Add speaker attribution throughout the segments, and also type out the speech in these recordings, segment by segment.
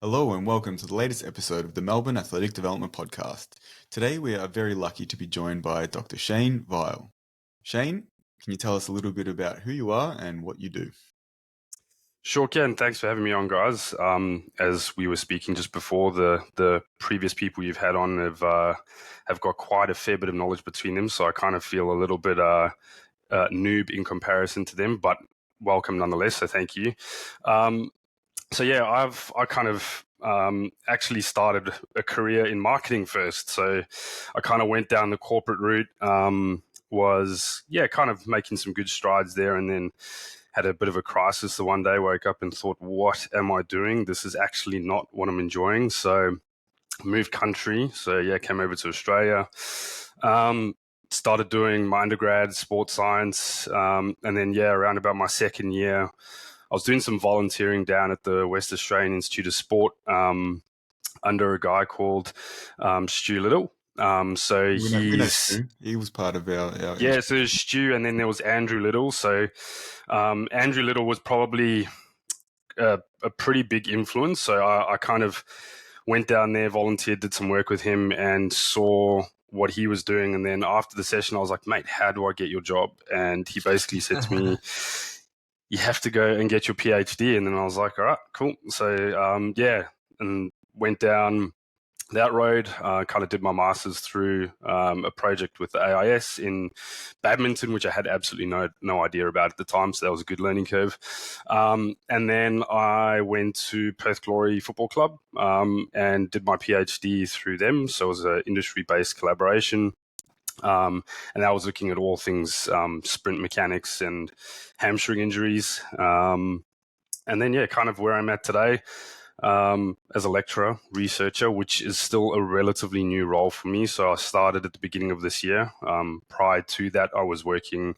Speaker 1: Hello and welcome to the latest episode of the Melbourne Athletic Development Podcast. Today we are very lucky to be joined by Dr. Shayne Vial. Shayne, can you tell us a little bit about who you are and what you do?
Speaker 2: Sure can. Thanks for having me on, guys. As we were speaking just before, the previous people you've had on have got quite a fair bit of knowledge between them, so I kind of feel a little bit noob in comparison to them, but welcome nonetheless. So thank you. I kind of actually started a career in marketing first. So I kind of went down the corporate route. Kind of making some good strides there, and then had a bit of a crisis the one day. Woke up and thought, what am I doing? This is actually not what I'm enjoying. So moved country. So came over to Australia. Started doing my undergrad, sports science, and then around about my second year, I was doing some volunteering down at the West Australian Institute of Sport under a guy called Stu Little.
Speaker 1: We know Stu. He was part of our
Speaker 2: so there's Stu, and then there was Andrew Little. So Andrew Little was probably a pretty big influence. So I kind of went down there, volunteered, did some work with him, and saw what he was doing. And then after the session, I was like, mate, how do I get your job? And he basically said to me, you have to go and get your PhD. And then I was like, all right, cool. So and went down that road. Kind of did my master's through a project with the AIS in badminton, which I had absolutely no idea about at the time. So that was a good learning curve. And then I went to Perth Glory Football Club and did my PhD through them. So it was an industry-based collaboration. And that was looking at all things sprint mechanics and hamstring injuries. And then, kind of where I'm at today as a lecturer, researcher, which is still a relatively new role for me. So I started at the beginning of this year. Prior to that, I was working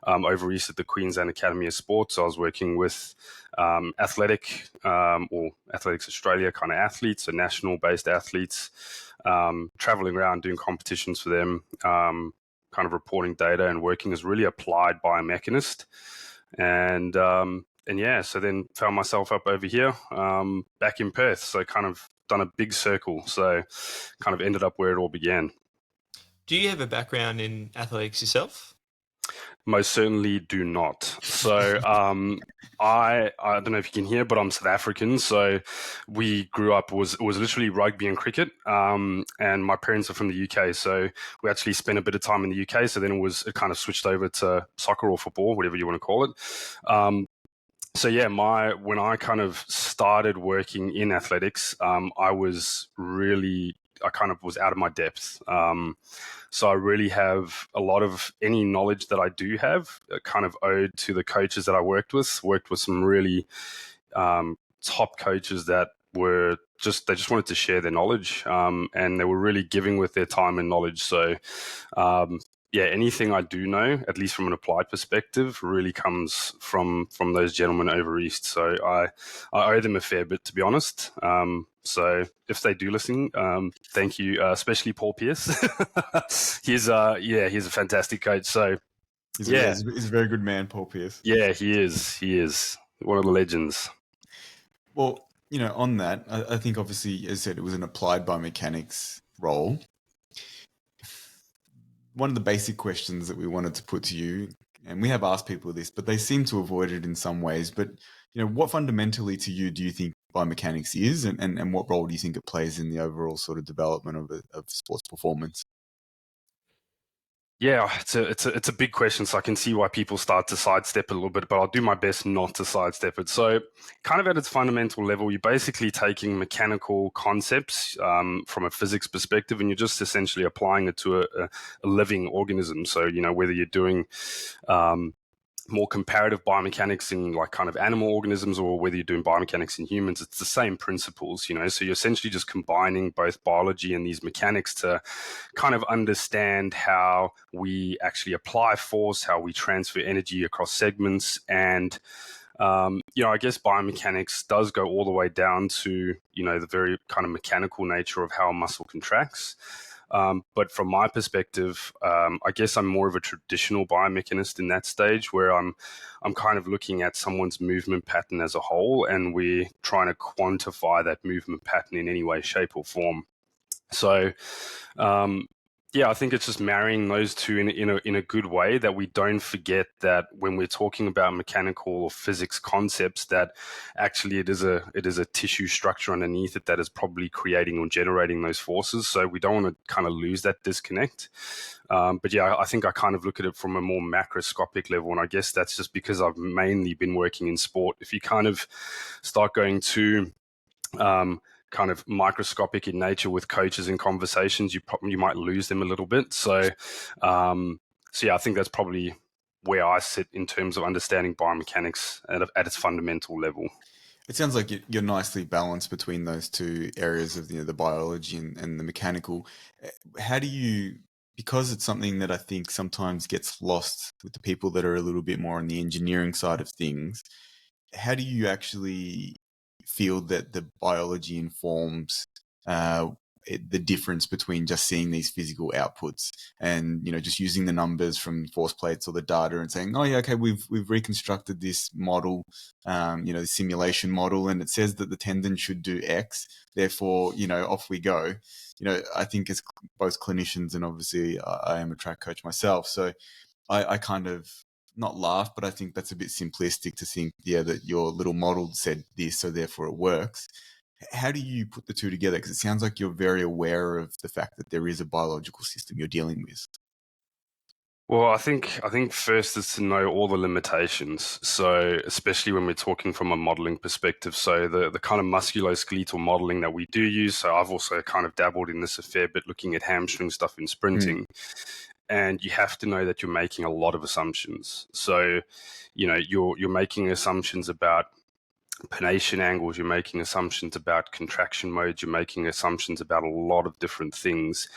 Speaker 2: over east at the Queensland Academy of Sports. So I was working with Athletics Australia kind of athletes, so national-based athletes, traveling around doing competitions for them, kind of reporting data and working as really applied biomechanist. So then found myself up over here, back in Perth. So kind of done a big circle. So kind of ended up where it all began.
Speaker 3: Do you have a background in athletics yourself?
Speaker 2: Most certainly do not. So I don't know if you can hear, but I'm South African. So we grew up, it was literally rugby and cricket. And my parents are from the UK. So we actually spent a bit of time in the UK. So then it kind of switched over to soccer or football, whatever you want to call it. When I kind of started working in athletics, I kind of was out of my depth. So I really have a lot of any knowledge that I do have kind of owed to the coaches that I worked with some really top coaches that they just wanted to share their knowledge, and they were really giving with their time and knowledge. So anything I do know, at least from an applied perspective, really comes from those gentlemen over east. So I owe them a fair bit, to be honest. So if they do listen, thank you, especially Paul Pierce. He's a fantastic coach. So
Speaker 1: he's a very good man, Paul Pierce.
Speaker 2: Yeah, he is one of the legends.
Speaker 1: Well, on that, I think obviously, as I said, it was an applied biomechanics role. One of the basic questions that we wanted to put to you, and we have asked people this, but they seem to avoid it in some ways. But, what fundamentally to you do you think biomechanics is, and what role do you think it plays in the overall sort of development of sports performance?
Speaker 2: Yeah, it's a big question, so I can see why people start to sidestep it a little bit, but I'll do my best not to sidestep it. So kind of at its fundamental level, you're basically taking mechanical concepts from a physics perspective, and you're just essentially applying it to a living organism. So, whether you're doing more comparative biomechanics in like kind of animal organisms, or whether you're doing biomechanics in humans, it's the same principles, so you're essentially just combining both biology and these mechanics to kind of understand how we actually apply force, how we transfer energy across segments. And I guess biomechanics does go all the way down to the very kind of mechanical nature of how a muscle contracts. But from my perspective, I guess I'm more of a traditional biomechanist in that stage, where I'm kind of looking at someone's movement pattern as a whole, and we're trying to quantify that movement pattern in any way, shape, or form. So, yeah, I think it's just marrying those two in a good way, that we don't forget that when we're talking about mechanical or physics concepts, that actually it is a tissue structure underneath it that is probably creating or generating those forces. So we don't want to kind of lose that disconnect. But yeah, I think I kind of look at it from a more macroscopic level, and I guess that's just because I've mainly been working in sport. If you kind of start going to kind of microscopic in nature with coaches and conversations, you might lose them a little bit. So yeah, I think that's probably where I sit in terms of understanding biomechanics at its fundamental level.
Speaker 1: It sounds like you're nicely balanced between those two areas of the biology and the mechanical. How do you, because it's something that I think sometimes gets lost with the people that are a little bit more on the engineering side of things, how do you actually feel that the biology informs the difference between just seeing these physical outputs and just using the numbers from force plates or the data and saying, oh yeah, okay, we've reconstructed this model, the simulation model, and it says that the tendon should do X, therefore off we go. I think as both clinicians, and obviously I am a track coach myself, so I kind of not laugh, but I think that's a bit simplistic to think, that your little model said this, so therefore it works. How do you put the two together? Because it sounds like you're very aware of the fact that there is a biological system you're dealing with.
Speaker 2: Well, I think first is to know all the limitations. So especially when we're talking from a modeling perspective, so the kind of musculoskeletal modeling that we do use. So I've also kind of dabbled in this a fair bit, looking at hamstring stuff in sprinting. And you have to know that you're making a lot of assumptions. So, you're making assumptions about pronation angles, you're making assumptions about contraction modes, you're making assumptions about a lot of different things.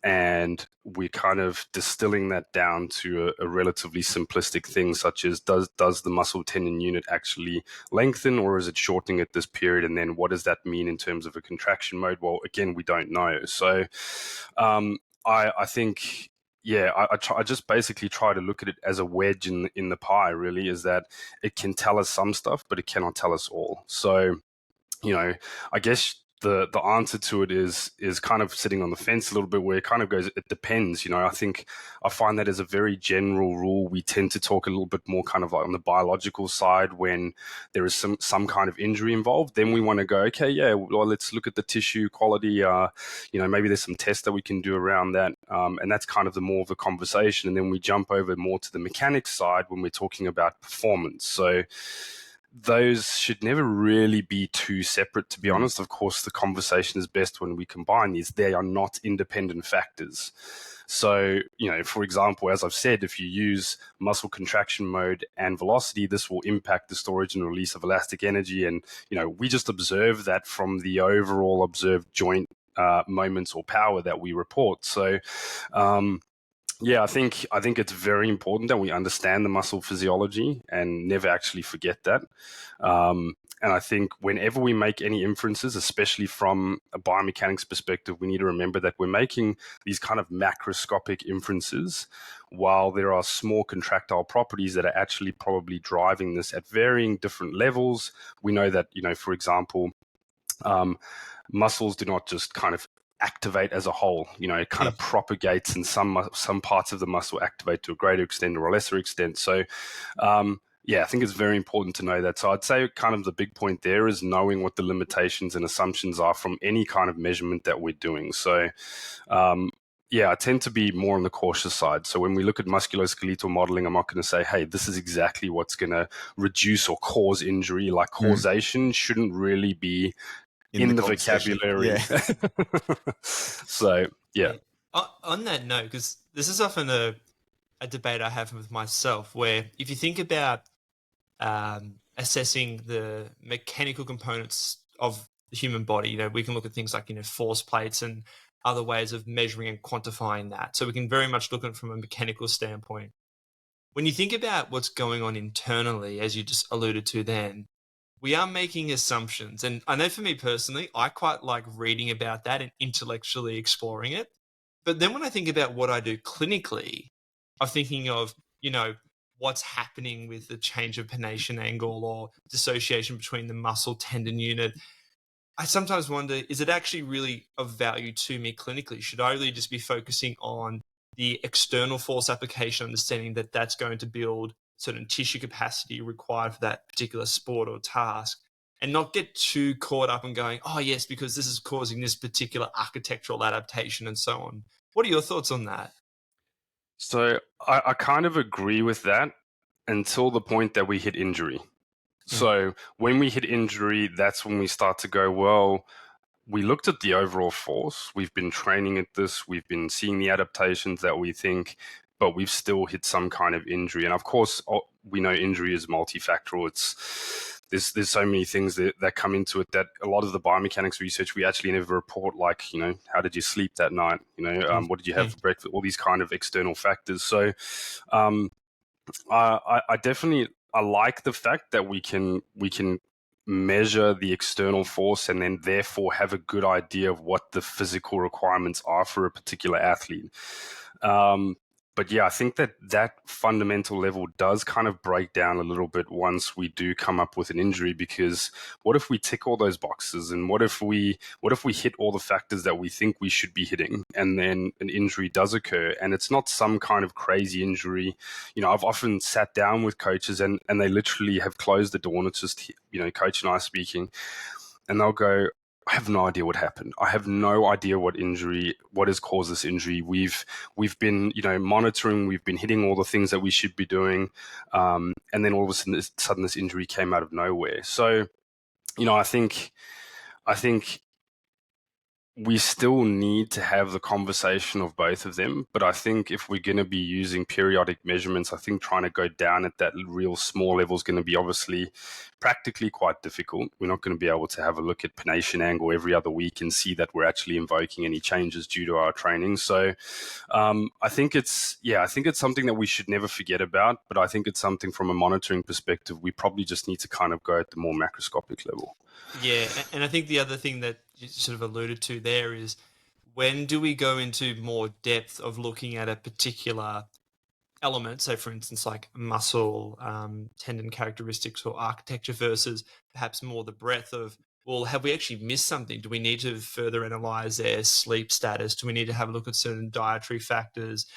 Speaker 2: And we're kind of distilling that down to a relatively simplistic thing, such as does the muscle tendon unit actually lengthen, or is it shortening at this period? And then what does that mean in terms of a contraction mode? Well, again, we don't know. So I think, I just basically try to look at it as a wedge in the pie, really, is that it can tell us some stuff, but it cannot tell us all. So, I guess the answer to it is kind of sitting on the fence a little bit, where it kind of goes, it depends. I think I find that as a very general rule, we tend to talk a little bit more kind of like on the biological side when there is some kind of injury involved. Then we want to go, okay, yeah, well, let's look at the tissue quality. Maybe there's some tests that we can do around that, and that's kind of the more of a conversation. And then we jump over more to the mechanics side when we're talking about performance. So those should never really be too separate, to be honest. Of course, the conversation is best when we combine these. They are not independent factors. So, for example, as I've said, if you use muscle contraction mode and velocity, this will impact the storage and release of elastic energy. And, we just observe that from the overall observed joint moments or power that we report. So, I think it's very important that we understand the muscle physiology and never actually forget that. And I think whenever we make any inferences, especially from a biomechanics perspective, we need to remember that we're making these kind of macroscopic inferences, while there are small contractile properties that are actually probably driving this at varying different levels. We know that, for example, muscles do not just kind of activate as a whole. It kind of propagates, and some parts of the muscle activate to a greater extent or a lesser extent. So I think it's very important to know that. So I'd say kind of the big point there is knowing what the limitations and assumptions are from any kind of measurement that we're doing. So I tend to be more on the cautious side. So when we look at musculoskeletal modeling, I'm not going to say, hey, this is exactly what's going to reduce or cause injury. Like causation shouldn't really be in the vocabulary. Yeah. So, yeah.
Speaker 3: On that note, because this is often a debate I have with myself, where if you think about assessing the mechanical components of the human body, we can look at things like, force plates and other ways of measuring and quantifying that. So we can very much look at it from a mechanical standpoint. When you think about what's going on internally, as you just alluded to then, we are making assumptions. And I know for me personally, I quite like reading about that and intellectually exploring it. But then when I think about what I do clinically, I'm thinking of, what's happening with the change of pronation angle or dissociation between the muscle tendon unit. I sometimes wonder, is it actually really of value to me clinically? Should I really just be focusing on the external force application, understanding that that's going to build certain tissue capacity required for that particular sport or task, and not get too caught up in going, oh, yes, because this is causing this particular architectural adaptation and so on? What are your thoughts on that?
Speaker 2: So I kind of agree with that until the point that we hit injury. So when we hit injury, that's when we start to go, well, we looked at the overall force. We've been training at this. We've been seeing the adaptations that we think, but we've still hit some kind of injury. And of course, we know injury is multifactorial. There's so many things that come into it that a lot of the biomechanics research, we actually never report, like, how did you sleep that night? What did you have for breakfast? All these kind of external factors. So I definitely, I like the fact that we can measure the external force and then therefore have a good idea of what the physical requirements are for a particular athlete. But yeah, I think that fundamental level does kind of break down a little bit once we do come up with an injury, because what if we tick all those boxes, and what if we hit all the factors that we think we should be hitting, and then an injury does occur, and it's not some kind of crazy injury. I've often sat down with coaches and they literally have closed the door, and it's just, coach and I speaking, and they'll go, I have no idea what happened. I have no idea what has caused this injury. We've been, monitoring, we've been hitting all the things that we should be doing. And then all of a sudden this injury came out of nowhere. So, I think we still need to have the conversation of both of them. But I think if we're going to be using periodic measurements, I think trying to go down at that real small level is going to be obviously practically quite difficult. We're not going to be able to have a look at pronation angle every other week and see that we're actually invoking any changes due to our training. So I think it's something that we should never forget about. But I think it's something from a monitoring perspective, we probably just need to kind of go at the more macroscopic level.
Speaker 3: Yeah, and I think the other thing that you sort of alluded to there is, when do we go into more depth of looking at a particular element, so for instance, like muscle, tendon characteristics or architecture, versus perhaps more the breadth of, well, have we actually missed something? Do we need to further analyze their sleep status? Do we need to have a look at certain dietary factors?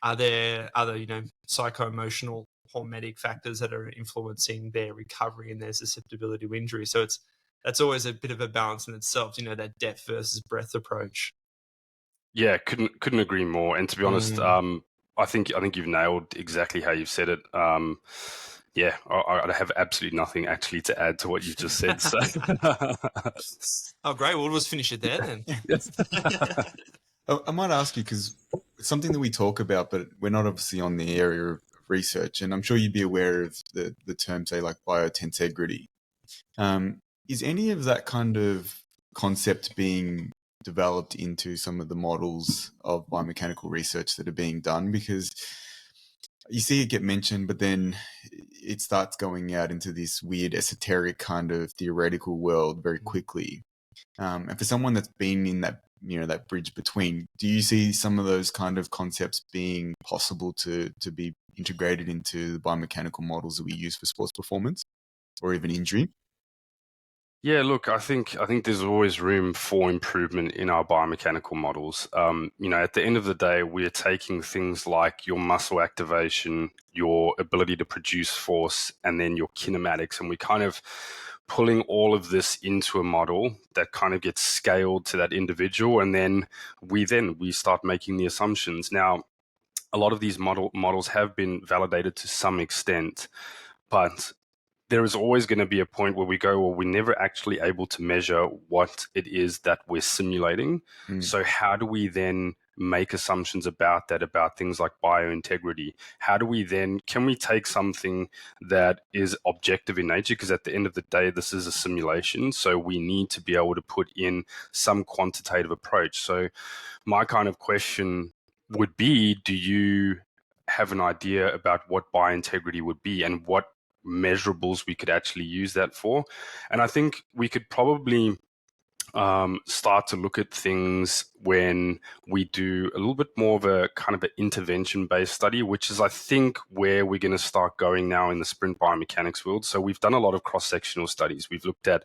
Speaker 3: Are there other, psycho-emotional hormetic factors that are influencing their recovery and their susceptibility to injury? So that's always a bit of a balance in itself, that depth versus breadth approach.
Speaker 2: Yeah, couldn't agree more. And to be honest, I think you've nailed exactly how you've said it. Yeah, I have absolutely nothing actually to add to what you've just said. So.
Speaker 3: Oh, great. Well, we'll just finish it there then.
Speaker 1: I might ask you, because it's something that we talk about, but we're not obviously on the area of research, and I'm sure you'd be aware of the term, say, like biotensegrity. Is any of that kind of concept being developed into some of the models of biomechanical research that are being done? Because you see it get mentioned, but then it starts going out into this weird esoteric kind of theoretical world very quickly. And for someone that's been in that, that bridge between, do you see some of those kind of concepts being possible to be integrated into the biomechanical models that we use for sports performance or even injury?
Speaker 2: Yeah, look, I think there's always room for improvement in our biomechanical models. At the end of the day, we're taking things like your muscle activation, your ability to produce force, and then your kinematics, and we kind of pulling all of this into a model that kind of gets scaled to that individual, and then we start making the assumptions. Now, a lot of these models have been validated to some extent, but there is always going to be a point where we go, well, we're never actually able to measure what it is that we're simulating. So how do we then make assumptions about that, about things like biointegrity? How do we then, can we take something that is objective in nature? Because at the end of the day, this is a simulation. So we need to be able to put in some quantitative approach. So my kind of question would be, do you have an idea about what biointegrity would be, and what measurables we could actually use that for. And I think we could probably start to look at things when we do a little bit more of a kind of an intervention-based study, which is, I think, where we're going to start going now in the sprint biomechanics world. So we've done a lot of cross-sectional studies. We've looked at,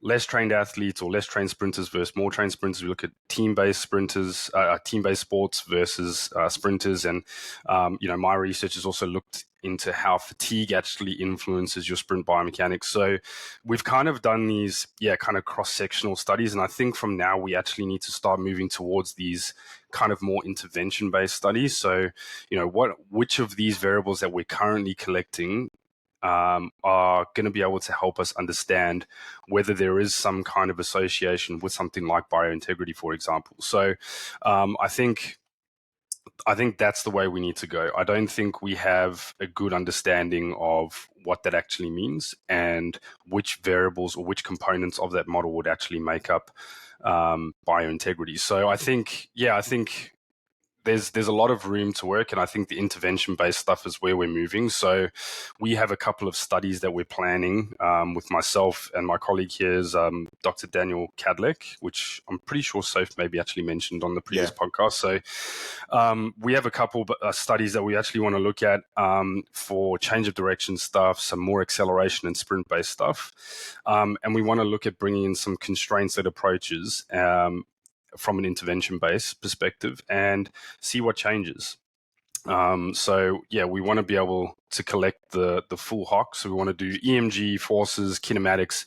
Speaker 2: less trained athletes or less trained sprinters versus more trained sprinters. We look at team-based sprinters, team-based sports versus sprinters. And, my research has also looked into how fatigue actually influences your sprint biomechanics. So we've kind of done these, kind of cross-sectional studies. And I think from now we actually need to start moving towards these kind of more intervention-based studies. So, which of these variables that we're currently collecting are going to be able to help us understand whether there is some kind of association with something like biointegrity, for example. So I think that's the way we need to go. I don't think we have a good understanding of what that actually means and which variables or which components of that model would actually make up biointegrity. So I think there's a lot of room to work, and I think the intervention-based stuff is where we're moving. So we have a couple of studies that we're planning with myself and my colleague here is Dr. Daniel Kadlec, which I'm pretty sure Soph maybe actually mentioned on the previous podcast. So we have a couple of studies that we actually want to look at for change of direction stuff, some more acceleration and sprint-based stuff. And we want to look at bringing in some constraints-led approaches from an intervention-based perspective and see what changes. We want to be able to collect the full hock. So we want to do EMG, forces, kinematics,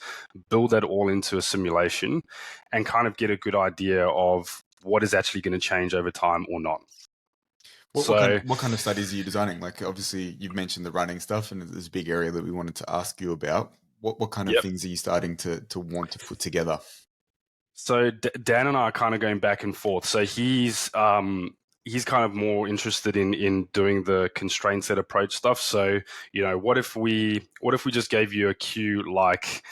Speaker 2: build that all into a simulation and kind of get a good idea of what is actually going to change over time or not.
Speaker 1: What kind of studies are you designing? Like, obviously, you've mentioned the running stuff, and there's a big area that we wanted to ask you about. What kind of things are you starting to want to put together?
Speaker 2: So Dan and I are kind of going back and forth. So he's kind of more interested in doing the constraint set approach stuff. So, what if we just gave you a cue like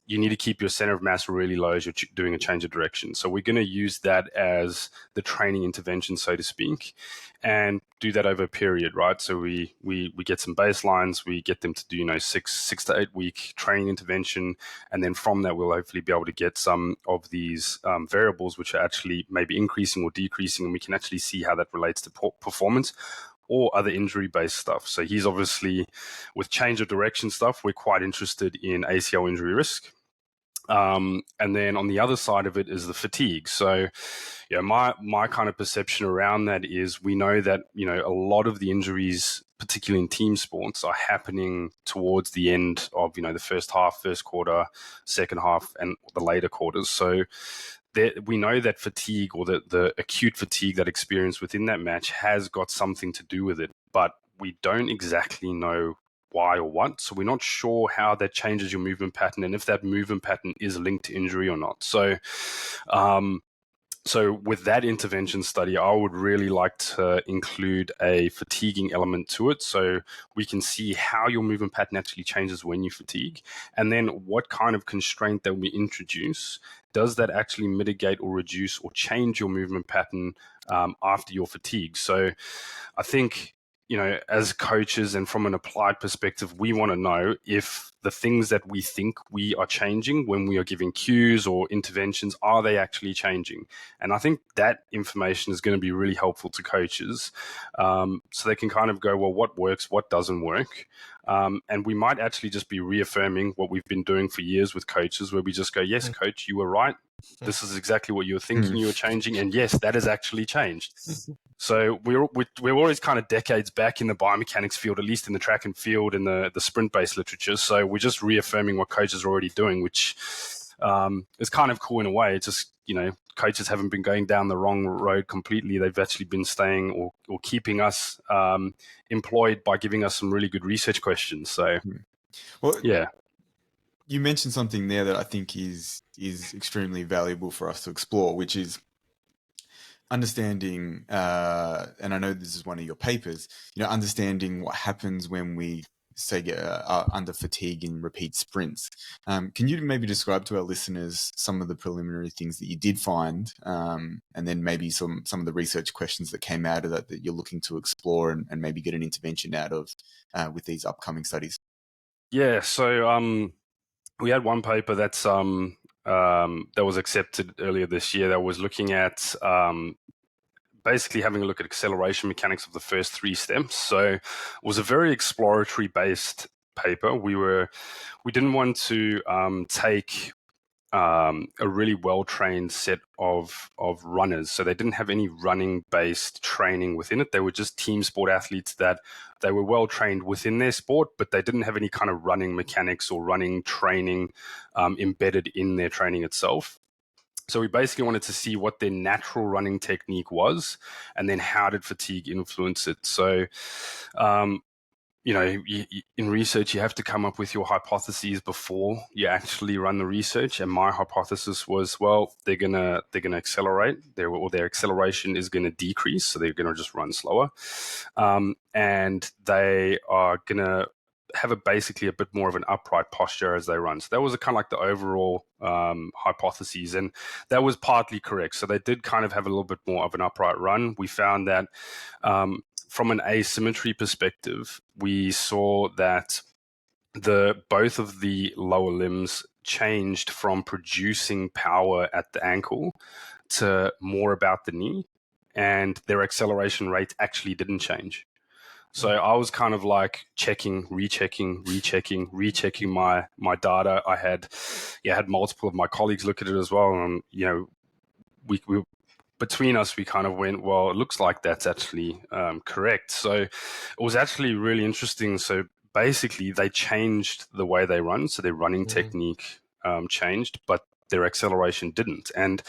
Speaker 2: you need to keep your center of mass really low as you're doing a change of direction. So we're going to use that as the training intervention, so to speak, and do that over a period, right? So we get some baselines, we get them to do, 6 to 8 week training intervention. And then from that, we'll hopefully be able to get some of these variables, which are actually maybe increasing or decreasing. And we can actually see how that relates to performance or other injury-based stuff. So he's obviously, with change of direction stuff, we're quite interested in ACL injury risk. And then on the other side of it is the fatigue. So, my kind of perception around that is we know that, a lot of the injuries, particularly in team sports, are happening towards the end of, the first half, first quarter, second half, and the later quarters. So we know that fatigue or the acute fatigue that experienced within that match has got something to do with it, but we don't exactly know why or what. So we're not sure how that changes your movement pattern and if that movement pattern is linked to injury or not. So, so with that intervention study, I would really like to include a fatiguing element to it so we can see how your movement pattern actually changes when you fatigue, and then what kind of constraint that we introduce, does that actually mitigate or reduce or change your movement pattern after your fatigue? So I think, as coaches and from an applied perspective, we want to know if the things that we think we are changing when we are giving cues or interventions, are they actually changing? And I think that information is going to be really helpful to coaches. So they can kind of go, well, what works, what doesn't work? And we might actually just be reaffirming what we've been doing for years with coaches, where we just go, yes, coach, you were right. This is exactly what you were thinking you were changing. And yes, that has actually changed. So we're always kind of decades back in the biomechanics field, at least in the track and field and the sprint-based literature. So we're just reaffirming what coaches are already doing, which is kind of cool in a way. It's just, coaches haven't been going down the wrong road completely. They've actually been staying or keeping us employed by giving us some really good research questions. So,
Speaker 1: you mentioned something there that I think is extremely valuable for us to explore, which is understanding, and I know this is one of your papers, understanding what happens when we say under fatigue in repeat sprints. Can you maybe describe to our listeners some of the preliminary things that you did find, and then maybe some of the research questions that came out of that you're looking to explore and maybe get an intervention out of with these upcoming studies?
Speaker 2: Yeah, so we had one paper that was accepted earlier this year that was looking at basically having a look at acceleration mechanics of the first 3 steps. So it was a very exploratory based paper. We didn't want to take a really well-trained set of runners. So they didn't have any running-based training within it. They were just team sport athletes that they were well-trained within their sport, but they didn't have any kind of running mechanics or running training embedded in their training itself. So we basically wanted to see what their natural running technique was, and then how did fatigue influence it. So, in research, you have to come up with your hypotheses before you actually run the research. And my hypothesis was, well, they're gonna accelerate, their acceleration is gonna decrease, so they're gonna just run slower, and they are gonna have basically a bit more of an upright posture as they run. So that was kind of like the overall hypotheses, and that was partly correct. So they did kind of have a little bit more of an upright run. We found that from an asymmetry perspective, we saw that both of the lower limbs changed from producing power at the ankle to more about the knee, and their acceleration rate actually didn't change. So I was kind of like rechecking my data. I had multiple of my colleagues look at it as well, and we between us we kind of went, well, it looks like that's actually correct. So it was actually really interesting. So basically, they changed the way they run, so their running technique changed, but their acceleration didn't. And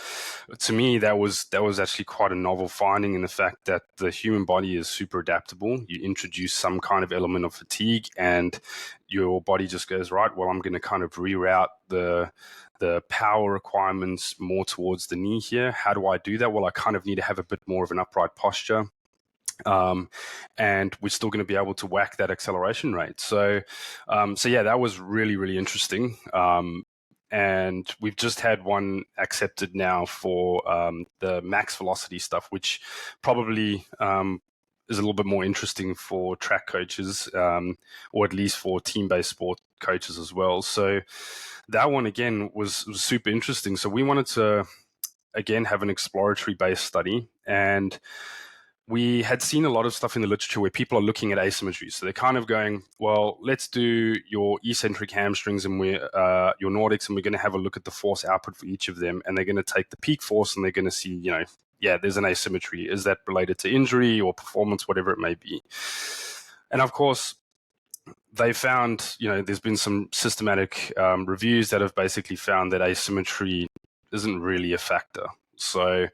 Speaker 2: to me, that was actually quite a novel finding, in the fact that the human body is super adaptable. You introduce some kind of element of fatigue, and your body just goes, right, well, I'm going to kind of reroute the power requirements more towards the knee here. How do I do that? Well, I kind of need to have a bit more of an upright posture. And we're still going to be able to whack that acceleration rate. So yeah, that was really, really interesting. And we've just had one accepted now for the max velocity stuff, which probably is a little bit more interesting for track coaches, or at least for team-based sport coaches as well. So that one, again, was super interesting. So we wanted to, again, have an exploratory-based study, and we had seen a lot of stuff in the literature where people are looking at asymmetry. So they're kind of going, well, let's do your eccentric hamstrings and your Nordics, and we're going to have a look at the force output for each of them. And they're going to take the peak force, and they're going to see, there's an asymmetry. Is that related to injury or performance, whatever it may be? And of course, they found, there's been some systematic reviews that have basically found that asymmetry isn't really a factor. So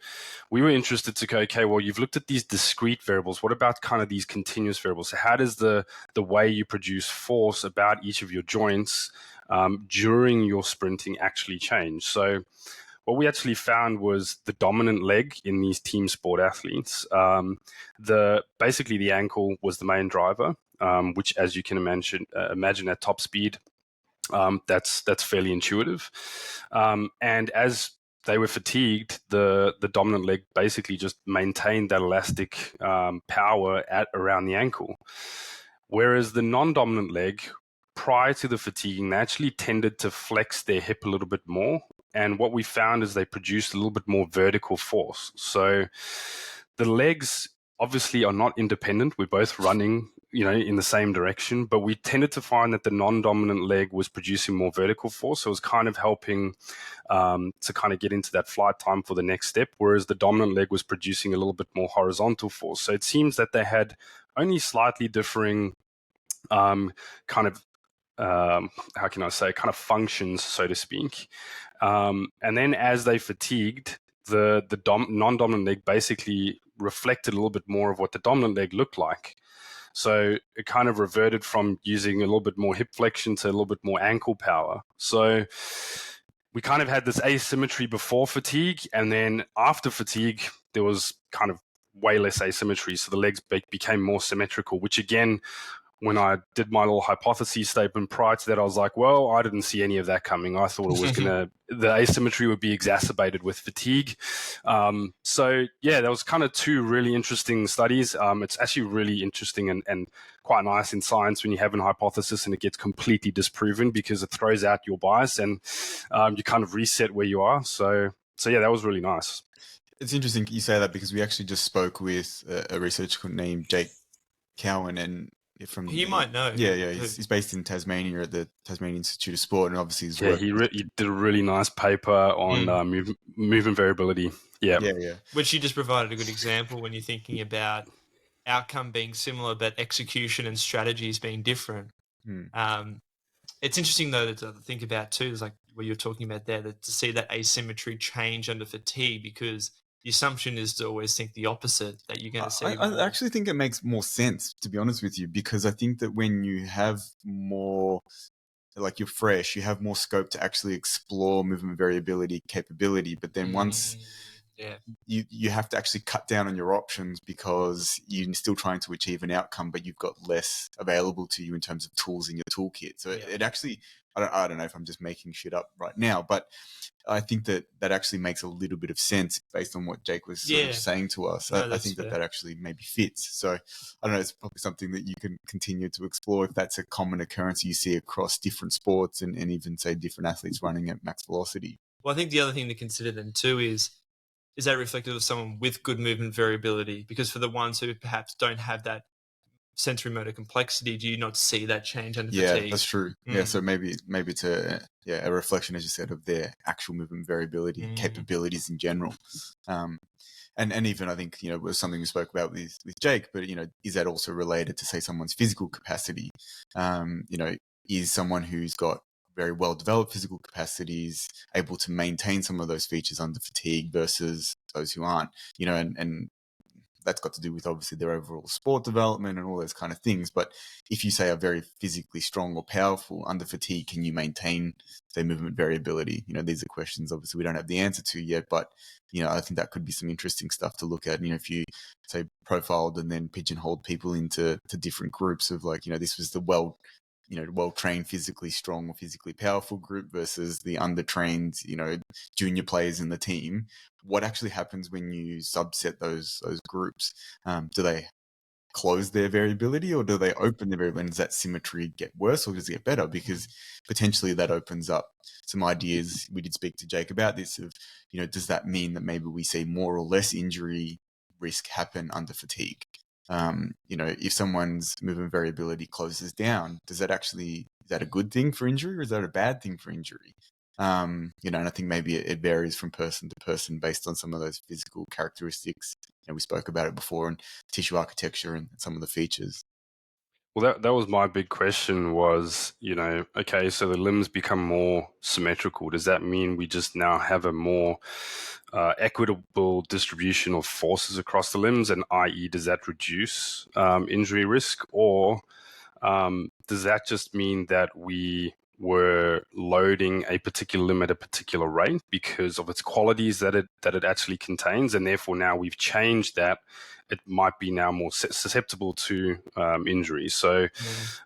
Speaker 2: we were interested to go, okay, well, you've looked at these discrete variables. What about kind of these continuous variables? So how does the way you produce force about each of your joints during your sprinting actually change? So what we actually found was the dominant leg in these team sport athletes. Basically the ankle was the main driver, which, as you can imagine at top speed, that's fairly intuitive. And as they were fatigued, the dominant leg basically just maintained that elastic power at around the ankle. Whereas the non-dominant leg, prior to the fatiguing, they actually tended to flex their hip a little bit more. And what we found is they produced a little bit more vertical force. So the legs obviously are not independent. We're both running, in the same direction, but we tended to find that the non-dominant leg was producing more vertical force. So it was kind of helping to kind of get into that flight time for the next step, whereas the dominant leg was producing a little bit more horizontal force. So it seems that they had only slightly differing how can I say, kind of functions, so to speak. And then as they fatigued, the non-dominant leg basically reflected a little bit more of what the dominant leg looked like. So it kind of reverted from using a little bit more hip flexion to a little bit more ankle power. So we kind of had this asymmetry before fatigue, and then after fatigue, there was kind of way less asymmetry. So the legs became more symmetrical, which again when I did my little hypothesis statement prior to that, I was like, well, I didn't see any of that coming. I thought it was the asymmetry would be exacerbated with fatigue. So yeah, there was kind of two really interesting studies. It's actually really interesting and quite nice in science when you have an hypothesis and it gets completely disproven, because it throws out your bias and you kind of reset where you are. So yeah, that was really nice.
Speaker 1: It's interesting you say that, because we actually just spoke with a researcher named Jake Cowan, and from
Speaker 3: you might know.
Speaker 1: He's based in Tasmania at the Tasmanian Institute of Sport, and obviously he's
Speaker 2: he did a really nice paper on movement variability. Yeah.
Speaker 3: Which you just provided a good example when you're thinking about outcome being similar, but execution and strategies being different. It's interesting though to think about too, is like what you're talking about there, that to see that asymmetry change under fatigue, because the assumption is to always think the opposite, that you're going to see.
Speaker 1: I actually think it makes more sense, to be honest with you, because I think that when you have more, like you're fresh, you have more scope to actually explore movement variability capability. But then once you have to actually cut down on your options, because you're still trying to achieve an outcome, but you've got less available to you in terms of tools in your toolkit. So it actually, I don't know if I'm just making shit up right now, but I think that actually makes a little bit of sense based on what Jake was sort of saying to us. No, I think that actually maybe fits. So I don't know, it's probably something that you can continue to explore if that's a common occurrence you see across different sports and even say different athletes running at max velocity.
Speaker 3: Well, I think the other thing to consider then too is that reflective of someone with good movement variability? Because for the ones who perhaps don't have that sensory motor complexity, do you not see that change under fatigue?
Speaker 1: Yeah, that's true. Yeah, so maybe it's a reflection, as you said, of their actual movement variability and capabilities in general. And even I think, it was something we spoke about with Jake, but, is that also related to, say, someone's physical capacity? Is someone who's got very well-developed physical capacities able to maintain some of those features under fatigue versus those who aren't, and that's got to do with obviously their overall sport development and all those kind of things. But if you say are very physically strong or powerful under fatigue, can you maintain their movement variability? These are questions obviously we don't have the answer to yet, but I think that could be some interesting stuff to look at. If you say profiled and then pigeonholed people into different groups of like, this was the well-trained, physically strong or physically powerful group versus the undertrained, junior players in the team. What actually happens when you subset those groups? Do they close their variability, or do they open their variability? And does that symmetry get worse, or does it get better? Because potentially that opens up some ideas. We did speak to Jake about this of, does that mean that maybe we see more or less injury risk happen under fatigue? If someone's movement variability closes down, is that a good thing for injury, or is that a bad thing for injury? And I think maybe it varies from person to person based on some of those physical characteristics. We spoke about it before, and tissue architecture and some of the features.
Speaker 2: Well, that was my big question was, okay, so the limbs become more symmetrical. Does that mean we just now have a more equitable distribution of forces across the limbs, and i.e. does that reduce injury risk? Or does that just mean that we were loading a particular limb at a particular rate because of its qualities that it actually contains, and therefore now we've changed that it might be now more susceptible to injury? So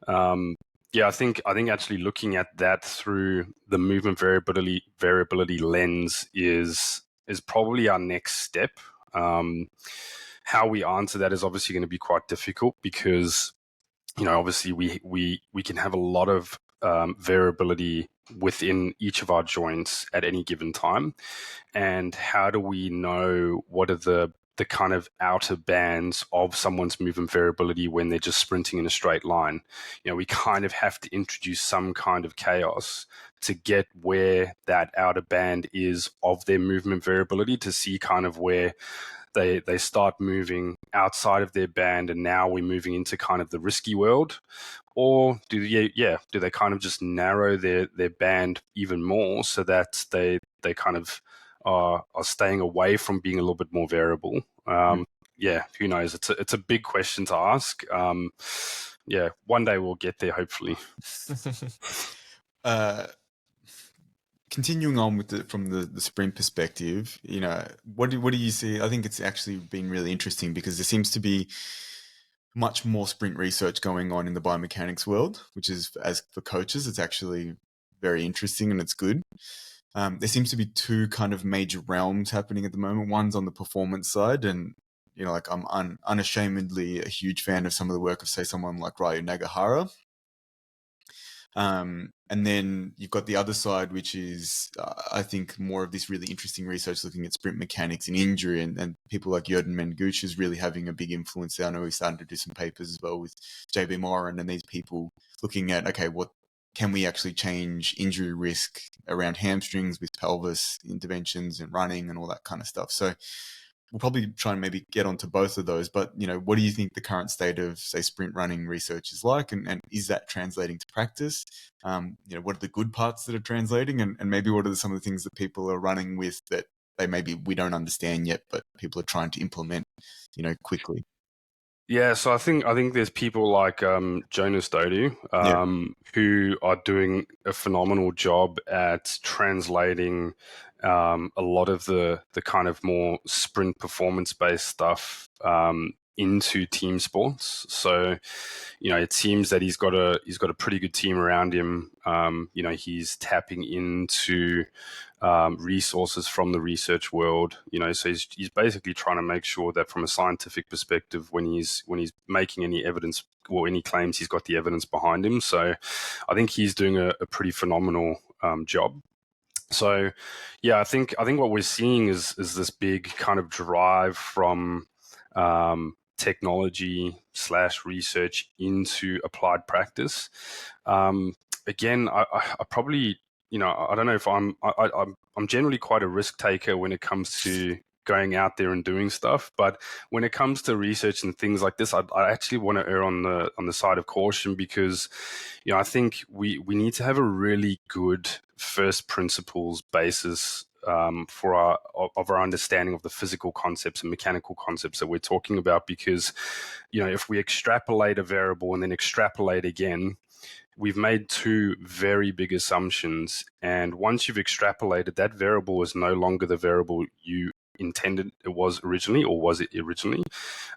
Speaker 2: I think actually looking at that through the movement variability lens is probably our next step. How we answer that is obviously going to be quite difficult, because obviously we can have a lot of variability within each of our joints at any given time. And how do we know what are the kind of outer bands of someone's movement variability when they're just sprinting in a straight line? We kind of have to introduce some kind of chaos to get where that outer band is of their movement variability, to see kind of where they start moving outside of their band, and now we're moving into kind of the risky world. Or do they kind of just narrow their band even more so that they kind of are staying away from being a little bit more variable? Who knows? It's a big question to ask. One day we'll get there, hopefully.
Speaker 1: Continuing on with from the sprint perspective, what do you see? I think it's actually been really interesting, because there seems to be much more sprint research going on in the biomechanics world, which is, as for coaches, it's actually very interesting and it's good. There seems to be two kind of major realms happening at the moment. One's on the performance side, and like I'm unashamedly a huge fan of some of the work of, say, someone like Ryu Nagahara. And then you've got the other side, which is, I think, more of this really interesting research looking at sprint mechanics and injury, and people like Jurgen Menguch is really having a big influence there. I know he's starting to do some papers as well with JB Moran and these people looking at, okay, what can we actually change injury risk around hamstrings with pelvis interventions and running and all that kind of stuff. So we'll probably try and maybe get onto both of those. But, what do you think the current state of, say, sprint running research is like? And is that translating to practice? What are the good parts that are translating? And maybe what are some of the things that people are running with that we don't understand yet, but people are trying to implement, quickly?
Speaker 2: Yeah, so I think there's people like Jonas Dodu, who are doing a phenomenal job at translating a lot of the kind of more sprint performance-based stuff into team sports. So, it seems that he's got a pretty good team around him. He's tapping into resources from the research world. So he's basically trying to make sure that from a scientific perspective, when he's making any evidence or any claims, he's got the evidence behind him. So I think he's doing a pretty phenomenal job. So yeah, I think what we're seeing is this big kind of drive from technology/research into applied practice. Again, I probably, I don't know if I'm generally quite a risk taker when it comes to going out there and doing stuff, but when it comes to research and things like this, I actually want to err on the side of caution, because I think we need to have a really good first principles basis for our understanding of the physical concepts and mechanical concepts that we're talking about. Because if we extrapolate a variable and then extrapolate again, we've made two very big assumptions, and once you've extrapolated, that variable is no longer the variable you intended it was originally, or was it originally,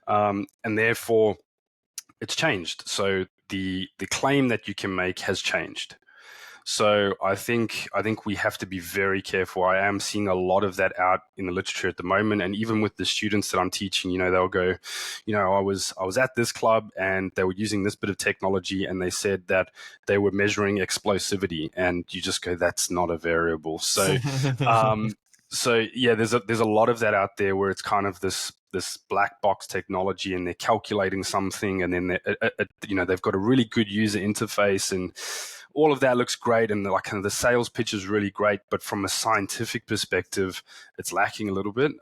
Speaker 2: and therefore it's changed. So the claim that you can make has changed. So I think we have to be very careful. I am seeing a lot of that out in the literature at the moment, and even with the students that I'm teaching, they'll go, I was at this club and they were using this bit of technology, and they said that they were measuring explosivity, and you just go, that's not a variable. So, so yeah, there's a lot of that out there where it's kind of this black box technology, and they're calculating something, and then they've got a really good user interface, and all of that looks great, and the sales pitch is really great, but from a scientific perspective, it's lacking a little bit.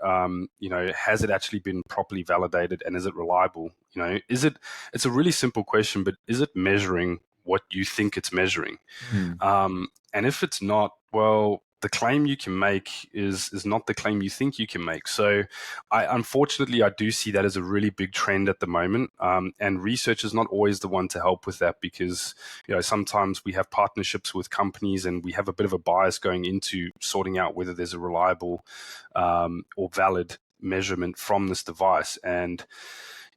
Speaker 2: Has it actually been properly validated, and is it reliable? It's a really simple question, but is it measuring what you think it's measuring? And if it's not, well, the claim you can make is not the claim you think you can make. So unfortunately, I do see that as a really big trend at the moment. And research is not always the one to help with that, because, sometimes we have partnerships with companies and we have a bit of a bias going into sorting out whether there's a reliable or valid measurement from this device. And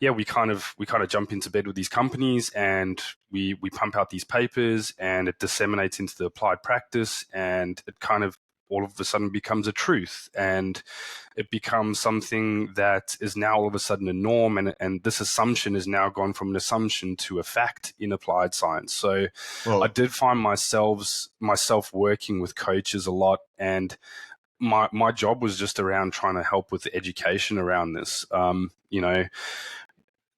Speaker 2: yeah, we kind of jump into bed with these companies, and we pump out these papers, and it disseminates into the applied practice, and it kind of all of a sudden becomes a truth, and it becomes something that is now all of a sudden a norm, and this assumption is now gone from an assumption to a fact in applied science. So I did find myself working with coaches a lot, and my job was just around trying to help with the education around this.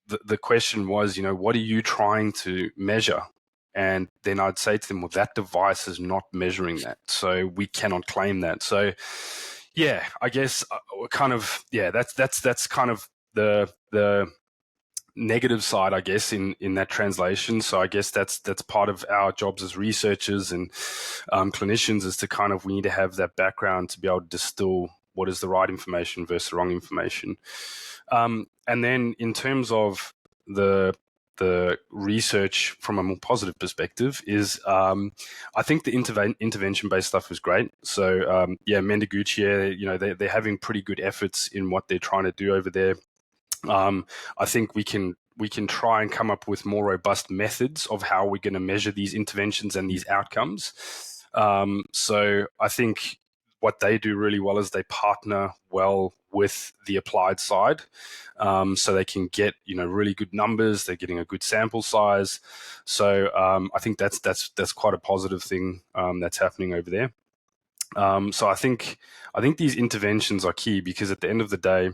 Speaker 2: The question was, what are you trying to measure? And then I'd say to them, well, that device is not measuring that, so we cannot claim that. So, yeah, I guess that's kind of the negative side, I guess, in that translation. So I guess that's part of our jobs as researchers and clinicians, is to kind of, we need to have that background to be able to distill what is the right information versus the wrong information. And then in terms of the research from a more positive perspective is, I think the intervention-based stuff is great. So Mendegucci, they're having pretty good efforts in what they're trying to do over there. I think we can we can try and come up with more robust methods of how we're going to measure these interventions and these outcomes. So I think what they do really well is they partner well with the applied side, so they can get really good numbers. They're getting a good sample size. So I think that's quite a positive thing that's happening over there. So I think these interventions are key, because at the end of the day,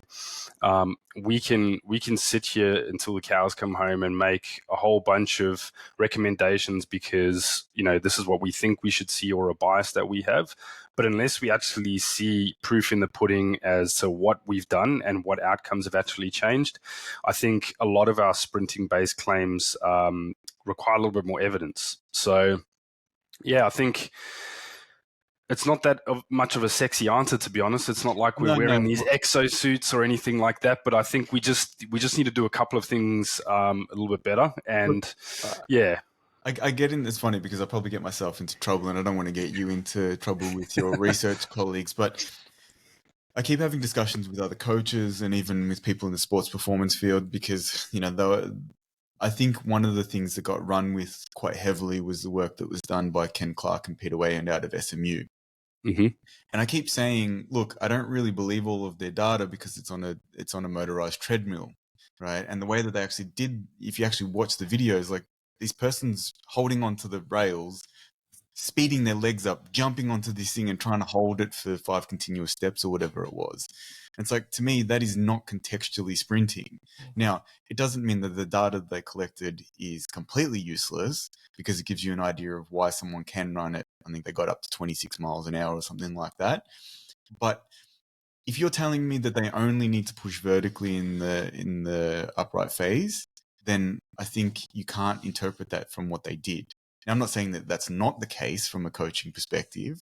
Speaker 2: we can sit here until the cows come home and make a whole bunch of recommendations because this is what we think we should see, or a bias that we have. But unless we actually see proof in the pudding as to what we've done and what outcomes have actually changed, I think a lot of our sprinting-based claims require a little bit more evidence. So yeah, I think it's not that much of a sexy answer, to be honest. It's not like we're wearing these exosuits or anything like that. But I think we just need to do a couple of things a little bit better. And yeah,
Speaker 1: I get in. It's funny because I probably get myself into trouble, and I don't want to get you into trouble with your research colleagues. But I keep having discussions with other coaches and even with people in the sports performance field because I think one of the things that got run with quite heavily was the work that was done by Ken Clark and Peter Wayand out of SMU.
Speaker 2: Mm-hmm.
Speaker 1: And I keep saying, look, I don't really believe all of their data because it's on a motorized treadmill, right? And the way that they actually did, if you actually watch the videos, like these persons holding onto the rails, speeding their legs up, jumping onto this thing and trying to hold it for 5 continuous steps or whatever it was. And it's like, to me, that is not contextually sprinting. Now, it doesn't mean that the data they collected is completely useless, because it gives you an idea of why someone can run it. I think they got up to 26 miles an hour or something like that. But if you're telling me that they only need to push vertically in the upright phase, then I think you can't interpret that from what they did. Now, I'm not saying that that's not the case from a coaching perspective,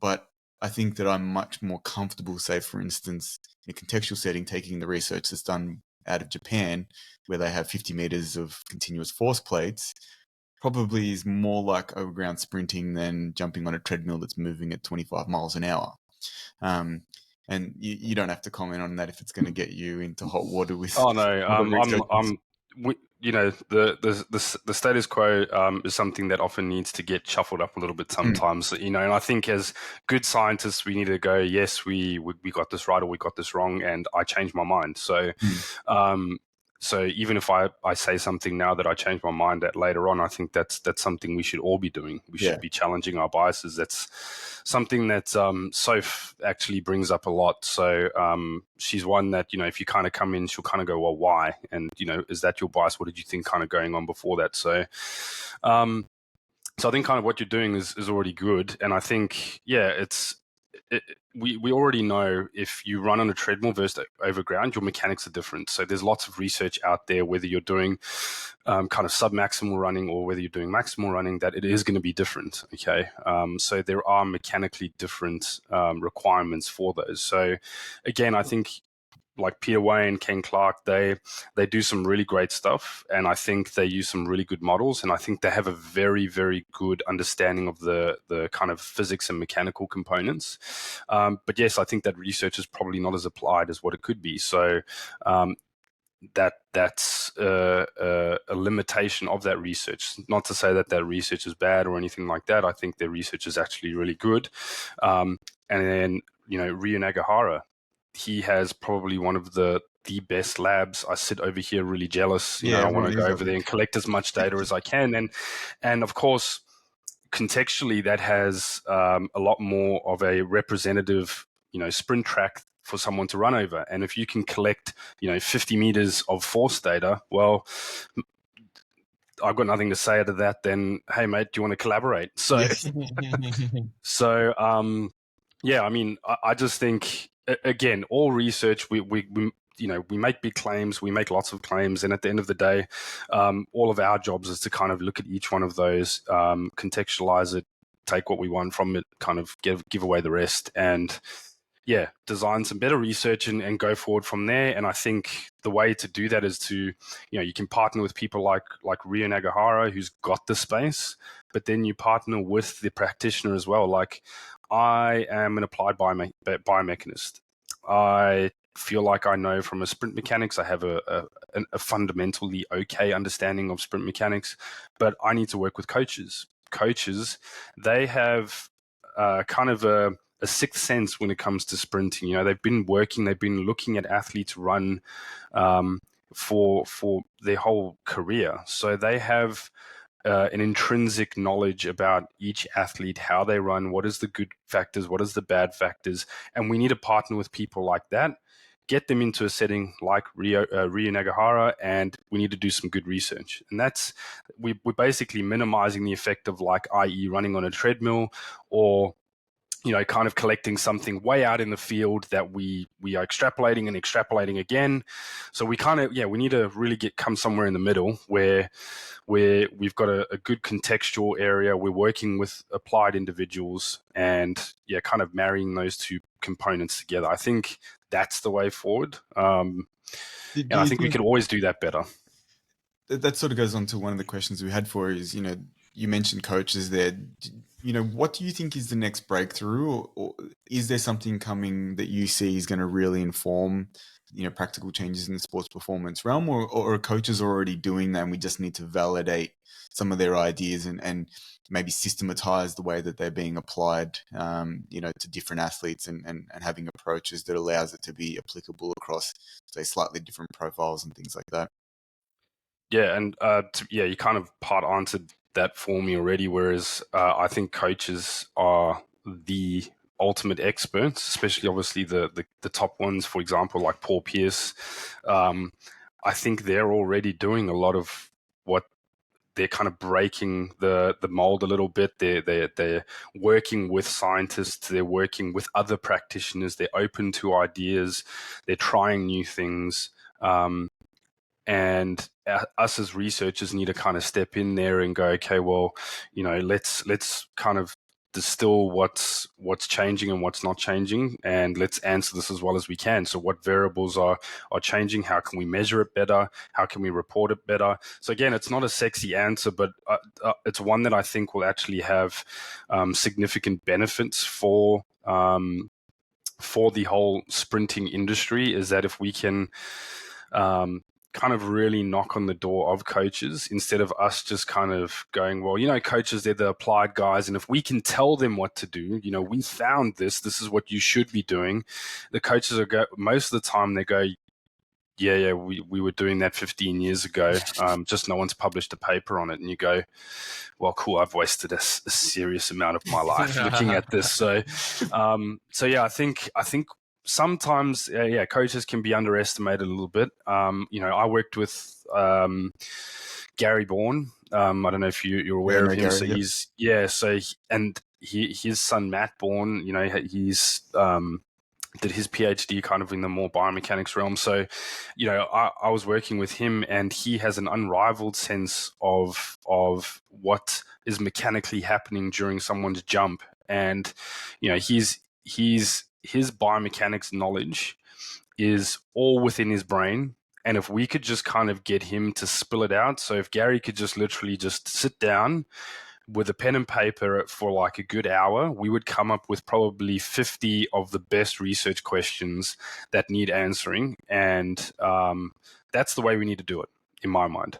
Speaker 1: but I think that I'm much more comfortable, say, for instance, in a contextual setting, taking the research that's done out of Japan, where they have 50 meters of continuous force plates, probably is more like overground sprinting than jumping on a treadmill that's moving at 25 miles an hour. And you don't have to comment on that if it's going to get you into hot water with.
Speaker 2: Oh no, the status quo is something that often needs to get shuffled up a little bit sometimes. And I think as good scientists, we need to go, yes, we got this right or we got this wrong, and I changed my mind. So. So even if I say something now that I change my mind at later on, I think that's something we should all be doing. We should be challenging our biases. That's something that Soph actually brings up a lot. So she's one that, if you kind of come in, she'll kind of go, well, why? And, is that your bias? What did you think kind of going on before that? So I think kind of what you're doing is already good. And I think, we already know if you run on a treadmill versus over ground, your mechanics are different. So there's lots of research out there, whether you're doing kind of sub-maximal running or whether you're doing maximal running, that it is going to be different, okay? So there are mechanically different requirements for those. So again, I think like Peter Wayand, Ken Clark, they do some really great stuff, and I think they use some really good models, and I think they have a very, very good understanding of the kind of physics and mechanical components. But yes, I think that research is probably not as applied as what it could be. So that's a limitation of that research. Not to say that research is bad or anything like that. I think their research is actually really good. And then Ryu Nagahara, he has probably one of the best labs. I sit over here really jealous. I want to go over there and collect as much data as I can. And of course, contextually, that has a lot more of a representative, sprint track for someone to run over. And if you can collect, 50 meters of force data, well, I've got nothing to say to that. Then, hey, mate, do you want to collaborate? So, I mean, I just think, again, all research, we make big claims, we make lots of claims, and at the end of the day, all of our jobs is to kind of look at each one of those, contextualize it, take what we want from it, kind of give away the rest, and design some better research and go forward from there. And I think the way to do that is to, you can partner with people like Ryu Nagahara, who's got the space, but then you partner with the practitioner as well. Like, I am an applied biomechanist. I feel like I know from a sprint mechanics. I have a fundamentally okay understanding of sprint mechanics, but I need to work with coaches. Coaches, they have kind of a sixth sense when it comes to sprinting. They've been looking at athletes run for their whole career. So they have an intrinsic knowledge about each athlete, how they run, what is the good factors, what is the bad factors. And we need to partner with people like that, get them into a setting like Rio Nagahara, and we need to do some good research. And we're basically minimizing the effect of, like, i.e. running on a treadmill, or kind of collecting something way out in the field that we are extrapolating and extrapolating again. So we need to really come somewhere in the middle where we've got a good contextual area. We're working with applied individuals and kind of marrying those two components together. I think that's the way forward. And I think we could always do that better.
Speaker 1: That sort of goes on to one of the questions we had for is, you mentioned coaches there. What do you think is the next breakthrough, or is there something coming that you see is going to really inform, practical changes in the sports performance realm, or are coaches already doing that and we just need to validate some of their ideas and maybe systematize the way that they're being applied, to different athletes and having approaches that allows it to be applicable across, say, slightly different profiles and things like that?
Speaker 2: Yeah, and you kind of part answered that for me already, whereas I think coaches are the ultimate experts, especially obviously the top ones, for example, like Paul Pierce. I think they're already doing a lot of what they're kind of breaking the mold a little bit. They're working with scientists, they're working with other practitioners, they're open to ideas, they're trying new things. And us as researchers need to kind of step in there and go, okay, well, let's kind of distill what's changing and what's not changing, and let's answer this as well as we can. So what variables are changing? How can we measure it better? How can we report it better? So again, it's not a sexy answer, but it's one that I think will actually have significant benefits for the whole sprinting industry, is that if we can kind of really knock on the door of coaches, instead of us just kind of going, well, coaches, they're the applied guys, and if we can tell them what to do, we found this is what you should be doing. The coaches most of the time they go, yeah, we were doing that 15 years ago. Just no one's published a paper on it. And you go, well, cool, I've wasted a serious amount of my life looking at this. So yeah, I think sometimes, coaches can be underestimated a little bit. I worked with Gary Bourne. I don't know if you're aware of him.
Speaker 1: Gary,
Speaker 2: so his son Matt Bourne, he's did his PhD kind of in the more biomechanics realm. So, I was working with him, and he has an unrivaled sense of what is mechanically happening during someone's jump, and his biomechanics knowledge is all within his brain. And if we could just kind of get him to spill it out, so if Gary could just literally just sit down with a pen and paper for like a good hour, we would come up with probably 50 of the best research questions that need answering. And that's the way we need to do it, in my mind.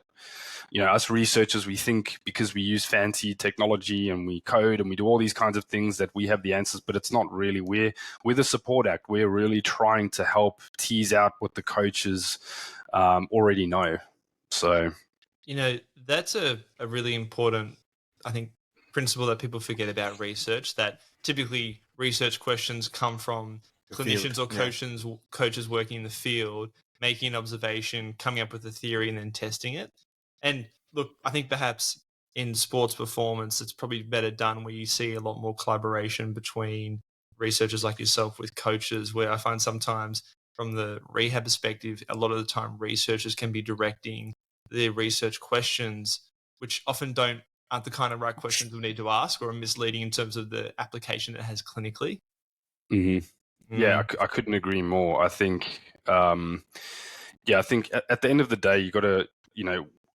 Speaker 2: Us researchers, we think because we use fancy technology and we code and we do all these kinds of things that we have the answers, but it's not really. We're the support act. We're really trying to help tease out what the coaches already know. So,
Speaker 3: that's a really important, I think, principle that people forget about research, that typically research questions come from clinicians or coaches working in the field, making an observation, coming up with a theory, and then testing it. And look, I think perhaps in sports performance, it's probably better done where you see a lot more collaboration between researchers like yourself with coaches, where I find sometimes from the rehab perspective, a lot of the time researchers can be directing their research questions, which often aren't the kind of right questions we need to ask, or are misleading in terms of the application it has clinically.
Speaker 2: Mm-hmm. Yeah, I couldn't agree more. I think, I think at the end of the day, you got to,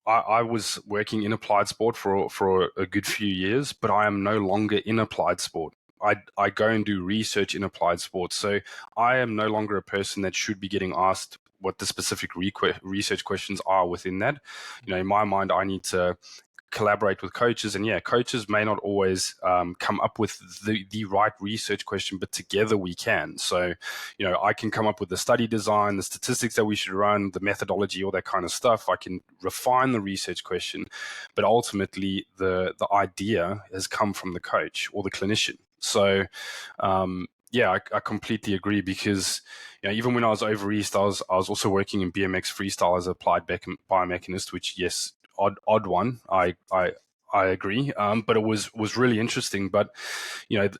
Speaker 2: I was working in applied sport for a good few years, but I am no longer in applied sport. I go and do research in applied sports. So I am no longer a person that should be getting asked what the specific research questions are within that. In my mind, I need to collaborate with coaches, and coaches may not always come up with the right research question, but together we can. So I can come up with the study design, the statistics that we should run, the methodology, all that kind of stuff. I can refine the research question, but ultimately the idea has come from the coach or the clinician. So I completely agree, because even when I was over east, I was also working in BMX freestyle as an applied biomechanist, which odd one. I agree, but it was really interesting. But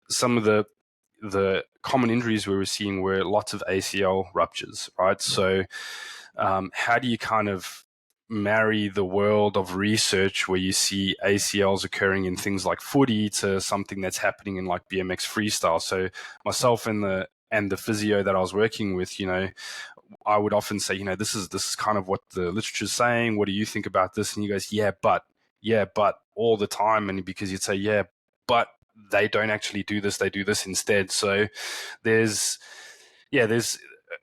Speaker 2: some of the common injuries we were seeing were lots of ACL ruptures, right? So how do you kind of marry the world of research where you see ACLs occurring in things like footy to something that's happening in like BMX freestyle? So myself and the physio that I was working with, I would often say, this is kind of what the literature is saying. What do you think about this? And he goes, yeah, but all the time. And because you'd say, yeah, but they don't actually do this, they do this instead. So there's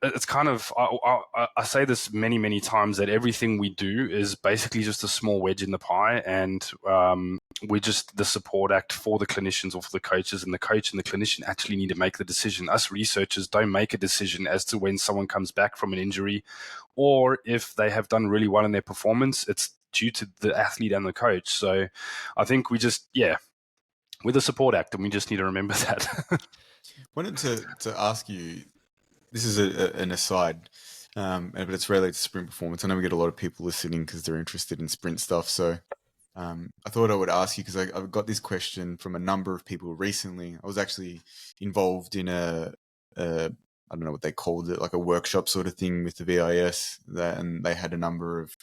Speaker 2: it's kind of, I say this many, many times, that everything we do is basically just a small wedge in the pie, and we're just the support act for the clinicians or for the coaches, and the coach and the clinician actually need to make the decision. Us researchers don't make a decision as to when someone comes back from an injury, or if they have done really well in their performance. It's due to the athlete and the coach. So I think we're the support act, and we just need to remember that.
Speaker 1: Wanted to ask you, this is an aside, but it's related to sprint performance. I know we get a lot of people listening because they're interested in sprint stuff. So I thought I would ask you, because I've got this question from a number of people recently. I was actually involved in a I don't know what they called it, like a workshop sort of thing with the VIS, and they had a number of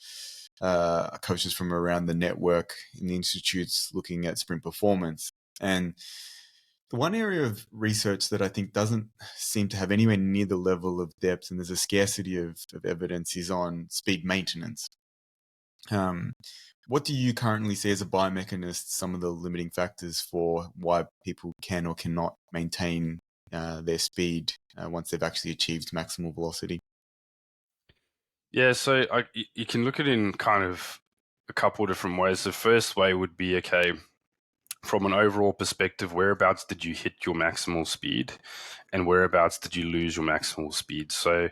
Speaker 1: coaches from around the network in the institutes looking at sprint performance. And the one area of research that I think doesn't seem to have anywhere near the level of depth, and there's a scarcity of evidence, is on speed maintenance. What do you currently see as a biomechanist, some of the limiting factors for why people can or cannot maintain their speed once they've actually achieved maximal velocity?
Speaker 2: Yeah, so you can look at it in kind of a couple of different ways. The first way would be, okay, from an overall perspective, whereabouts did you hit your maximal speed, and whereabouts did you lose your maximal speed? So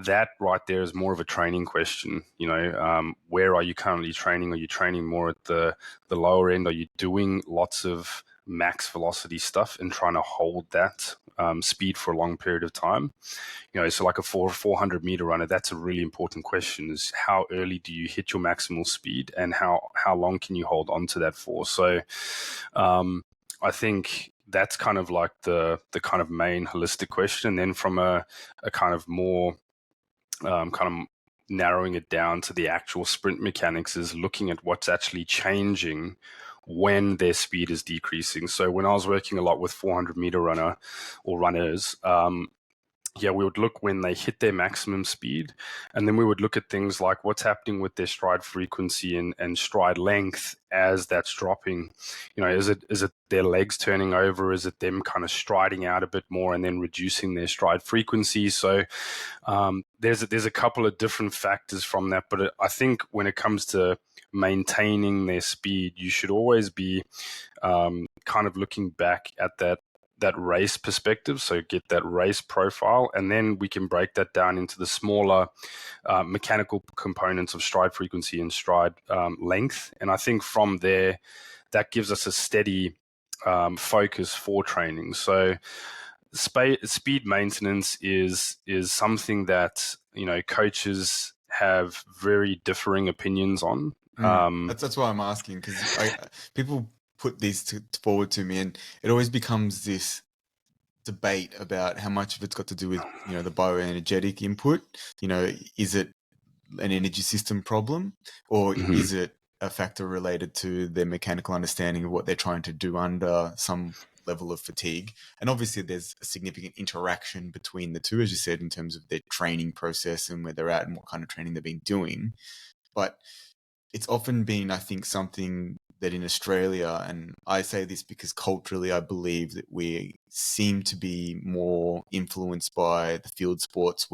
Speaker 2: that right there is more of a training question. Where are you currently training? Are you training more at the lower end? Are you doing lots of max velocity stuff and trying to hold that speed for a long period of time? So like a 400 meter runner, that's a really important question, is how early do you hit your maximal speed, and how long can you hold on to that for? So I think that's kind of like the kind of main holistic question. And then from a kind of more kind of narrowing it down to the actual sprint mechanics, is looking at what's actually changing when their speed is decreasing. So when I was working a lot with 400 meter runner or runners, we would look when they hit their maximum speed, and then we would look at things like what's happening with their stride frequency and stride length as that's dropping. Is it their legs turning over? Is it them kind of striding out a bit more and then reducing their stride frequency? So there's a couple of different factors from that, but I think when it comes to maintaining their speed, you should always be kind of looking back at that race perspective, so get that race profile, and then we can break that down into the smaller mechanical components of stride frequency and stride length. And I think from there, that gives us a steady focus for training. So speed maintenance is something that coaches have very differing opinions on.
Speaker 1: That's why I'm asking, because people put these forward to me, and it always becomes this debate about how much of it's got to do with the bioenergetic input. Is it an energy system problem, or is it a factor related to their mechanical understanding of what they're trying to do under some level of fatigue? And obviously there's a significant interaction between the two, as you said, in terms of their training process and where they're at and what kind of training they've been doing. But it's often been, I think, something that in Australia, and I say this because culturally I believe that we seem to be more influenced by the field sports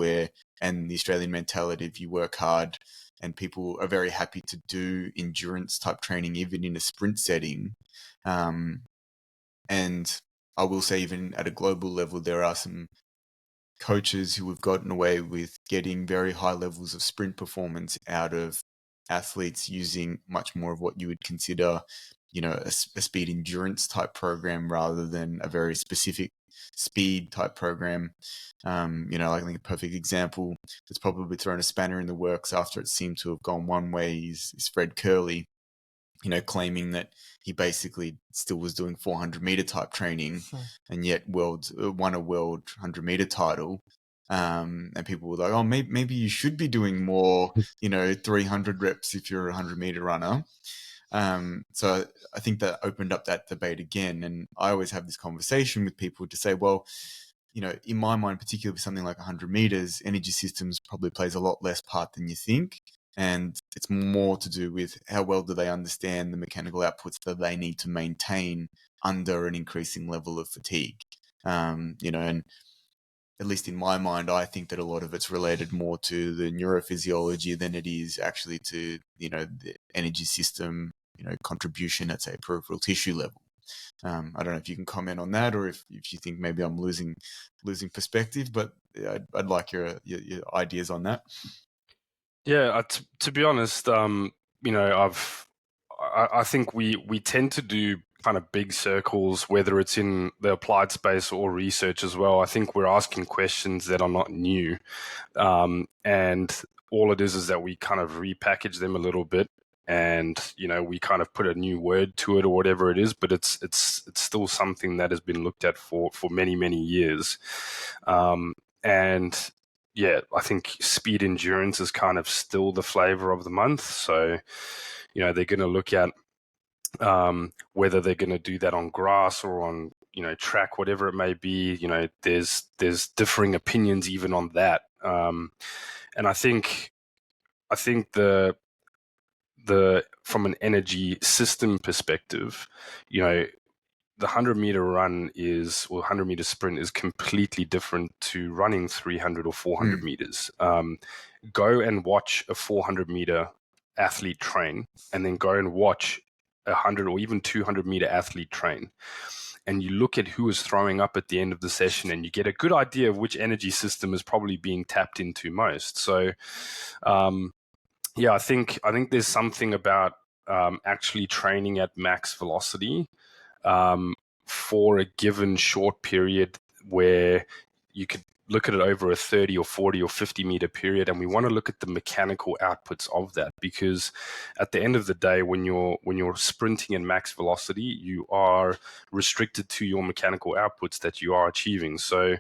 Speaker 1: and the Australian mentality of you work hard, and people are very happy to do endurance type training even in a sprint setting. And I will say even at a global level, there are some coaches who have gotten away with getting very high levels of sprint performance out of athletes using much more of what you would consider, a speed endurance type program rather than a very specific speed type program. I think a perfect example that's probably thrown a spanner in the works after it seemed to have gone one way is Fred Curley, claiming that he basically still was doing 400-meter type training and yet won a world 100-meter title. And people were like, oh, maybe you should be doing more, 300 reps if you're a 100-meter runner. So I think that opened up that debate again. And I always have this conversation with people to say, well, in my mind, particularly with something like 100 meters, energy systems probably plays a lot less part than you think. And it's more to do with how well do they understand the mechanical outputs that they need to maintain under an increasing level of fatigue. And at least in my mind, I think that a lot of it's related more to the neurophysiology than it is actually to, the energy system, contribution at, say, peripheral tissue level. I don't know if you can comment on that, or if you think maybe I'm losing perspective, but I'd like your ideas on that.
Speaker 2: Yeah, to be honest, I think we tend to do kind of big circles, whether it's in the applied space or research as well. I think we're asking questions that are not new, and all it is that we kind of repackage them a little bit, and we kind of put a new word to it or whatever it is, but it's still something that has been looked at for many years, and yeah, I think speed endurance is kind of still the flavor of the month. So, they're going to look at whether they're going to do that on grass or on, track, whatever it may be. There's differing opinions even on that. And I think the from an energy system perspective, the 100-meter run 100-meter sprint is completely different to running 300 or 400 meters. Go and watch a 400-meter athlete train, and then go and watch a 100 or even 200-meter athlete train. And you look at who is throwing up at the end of the session, and you get a good idea of which energy system is probably being tapped into most. So, I think there's something about actually training at max velocity for a given short period where you could look at it over a 30 or 40 or 50 meter period, and we want to look at the mechanical outputs of that, because at the end of the day, when you're sprinting at max velocity, you are restricted to your mechanical outputs that you are achieving. So,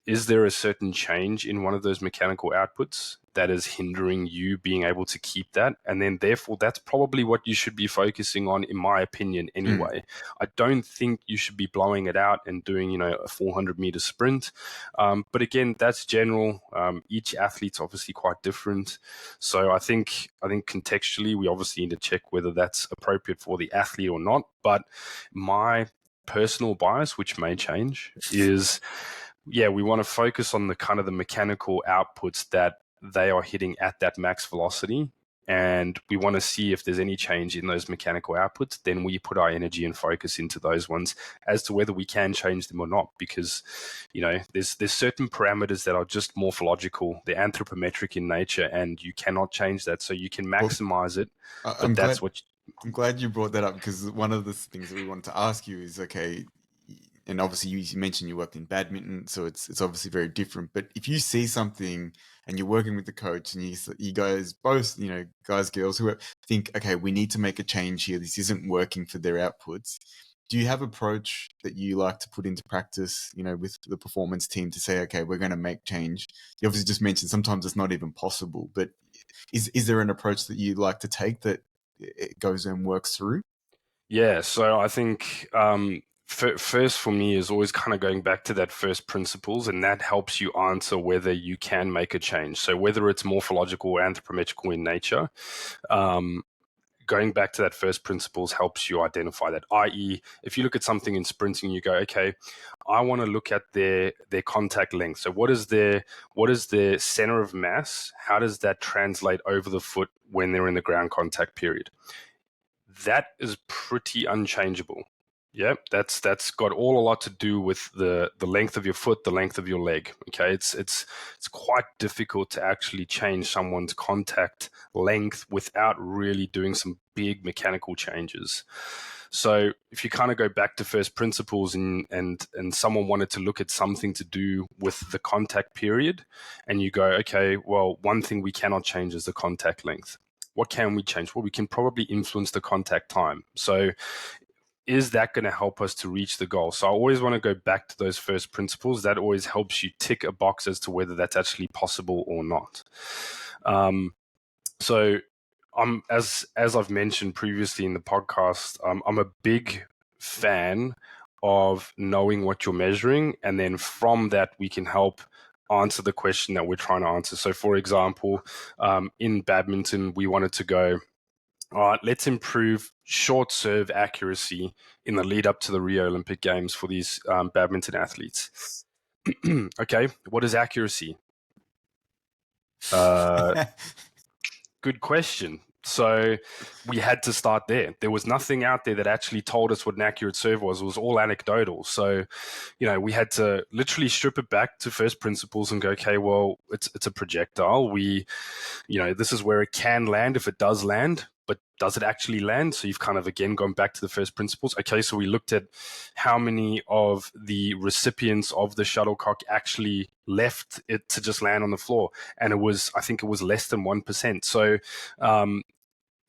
Speaker 2: is there a certain change in one of those mechanical outputs that is hindering you being able to keep that? And then therefore, that's probably what you should be focusing on, in my opinion, anyway. I don't think you should be blowing it out and doing, a 400-meter sprint. But again, that's general. Each athlete's obviously quite different. So I think contextually, we obviously need to check whether that's appropriate for the athlete or not. But my personal bias, which may change, is we want to focus on the kind of the mechanical outputs that they are hitting at that max velocity, and we want to see if there's any change in those mechanical outputs. Then we put our energy and focus into those ones as to whether we can change them or not, because there's certain parameters that are just morphological, they're anthropometric in nature, and you cannot change that. So you can maximize it, but that's what
Speaker 1: I'm glad you brought that up, because one of the things that we wanted to ask you is, okay, and obviously you mentioned you worked in badminton, so it's obviously very different. But if you see something and you're working with the coach, and you guys both, guys, girls, who think, okay, we need to make a change here, this isn't working for their outputs, do you have approach that you like to put into practice, with the performance team to say, okay, we're going to make change? You obviously just mentioned sometimes it's not even possible, but is there an approach that you like to take that it goes and works through?
Speaker 2: Yeah, so I think first for me is always kind of going back to that first principles, and that helps you answer whether you can make a change. So whether it's morphological or anthropometrical in nature, going back to that first principles helps you identify that. I.e., if you look at something in sprinting, you go, okay, I want to look at their contact length. So what is their center of mass? How does that translate over the foot when they're in the ground contact period? That is pretty unchangeable. Yeah, that's got a lot to do with the length of your foot, the length of your leg. Okay, it's quite difficult to actually change someone's contact length without really doing some big mechanical changes. So if you kind of go back to first principles and someone wanted to look at something to do with the contact period, and you go, okay, well, one thing we cannot change is the contact length. What can we change? Well, we can probably influence the contact time. So is that going to help us to reach the goal? So I always want to go back to those first principles. That always helps you tick a box as to whether that's actually possible or not. So as I've mentioned previously in the podcast, I'm a big fan of knowing what you're measuring, and then from that we can help answer the question that we're trying to answer. So for example, in badminton, we wanted to go, all right, let's improve short serve accuracy in the lead up to the Rio Olympic Games for these badminton athletes. Okay, what is accuracy? Good question. So we had to start there. There was nothing out there that actually told us what an accurate serve was. It was all anecdotal. So, we had to literally strip it back to first principles and go, okay, well, it's a projectile. This is where it can land if it does land, but does it actually land? So you've kind of, again, gone back to the first principles. Okay, so we looked at how many of the recipients of the shuttlecock actually left it to just land on the floor. And I think it was less than 1%.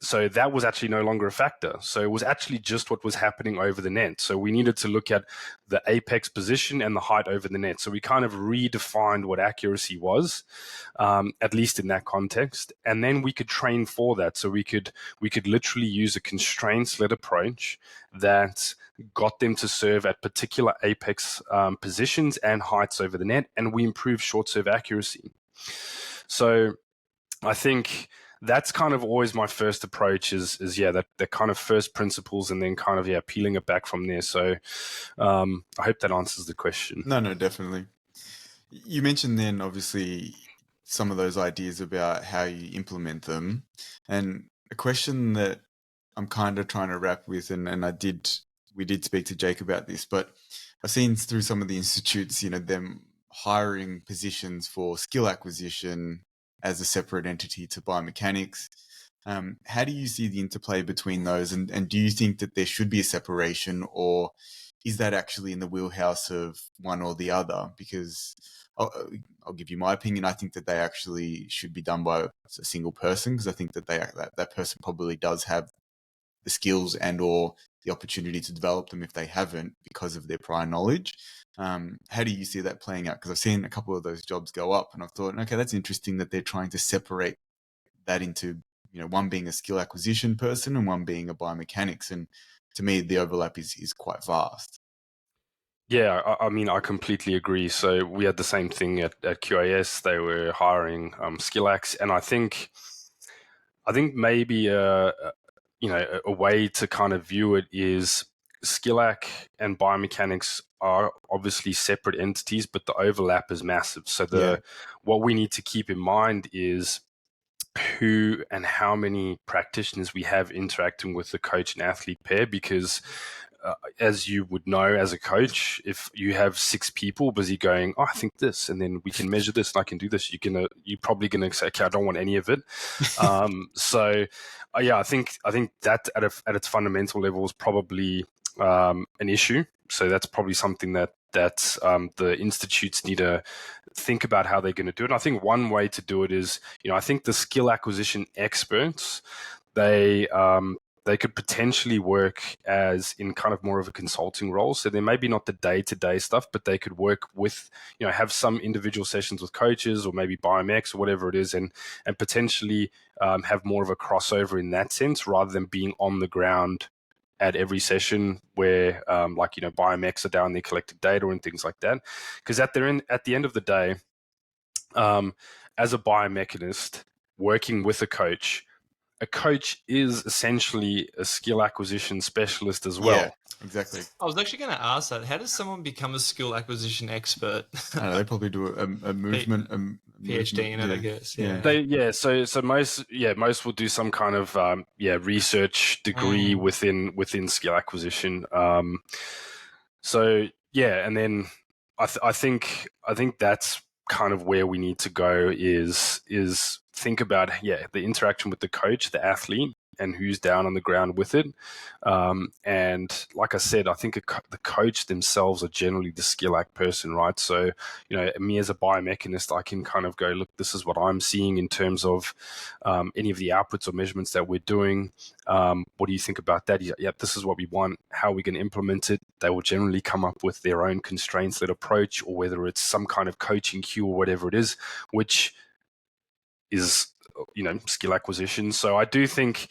Speaker 2: So that was actually no longer a factor. So it was actually just what was happening over the net. So we needed to look at the apex position and the height over the net. So we kind of redefined what accuracy was, at least in that context. And then we could train for that. So we could literally use a constraints-led approach that got them to serve at particular apex positions and heights over the net. And we improved short serve accuracy. So I think that's kind of always my first approach is that kind of first principles, and then kind of peeling it back from there. So I hope that answers the question.
Speaker 1: No, definitely. You mentioned then obviously some of those ideas about how you implement them, and a question that I'm kind of trying to wrap with, and we did speak to Jake about this, but I've seen through some of the institutes, them hiring positions for skill acquisition as a separate entity to biomechanics. How do you see the interplay between those? And do you think that there should be a separation, or is that actually in the wheelhouse of one or the other? Because I'll give you my opinion. I think that they actually should be done by a single person, because I think that that person probably does have the skills and or the opportunity to develop them if they haven't, because of their prior knowledge. How do you see that playing out? Because I've seen a couple of those jobs go up, and I've thought, okay, that's interesting that they're trying to separate that into, one being a skill acquisition person and one being a biomechanics. And to me, the overlap is quite vast.
Speaker 2: Yeah, I mean, I completely agree. So we had the same thing at QAS. They were hiring Skillax, and I think maybe a way to kind of view it is Skillac and biomechanics are obviously separate entities, but the overlap is massive. So what we need to keep in mind is who and how many practitioners we have interacting with the coach and athlete pair, because as you would know as a coach, if you have 6 people busy going, I think this, and then we can measure this and I can do this, you're probably gonna say, okay, I don't want any of it. I think that at its fundamental level is probably an issue. So that's probably something that the institutes need to think about how they're going to do it. And I think one way to do it is, I think the skill acquisition experts, they could potentially work as in kind of more of a consulting role. So they maybe not the day-to-day stuff, but they could work with, have some individual sessions with coaches or maybe biomex or whatever it is, and potentially have more of a crossover in that sense, rather than being on the ground at every session where biomex are down there collecting data and things like that. Because at the end of the day, as a biomechanist working with a coach, a coach is essentially a skill acquisition specialist as well.
Speaker 1: Yeah, exactly.
Speaker 3: I was actually going to ask that. How does someone become a skill acquisition expert?
Speaker 1: I don't know, they probably do a movement,
Speaker 3: PhD in it, I guess. Yeah.
Speaker 2: So most will do some kind of research degree within skill acquisition. And then I think that's kind of where we need to go is think about the interaction with the coach, the athlete, and who's down on the ground with it. And like I said, I think the coach themselves are generally the skill act person, right? So, me as a biomechanist, I can kind of go, look, this is what I'm seeing in terms of any of the outputs or measurements that we're doing. What do you think about that? Yep, this is what we want. How are we going to implement it? They will generally come up with their own constraints-led approach, or whether it's some kind of coaching cue or whatever it is, which is skill acquisition. So I do think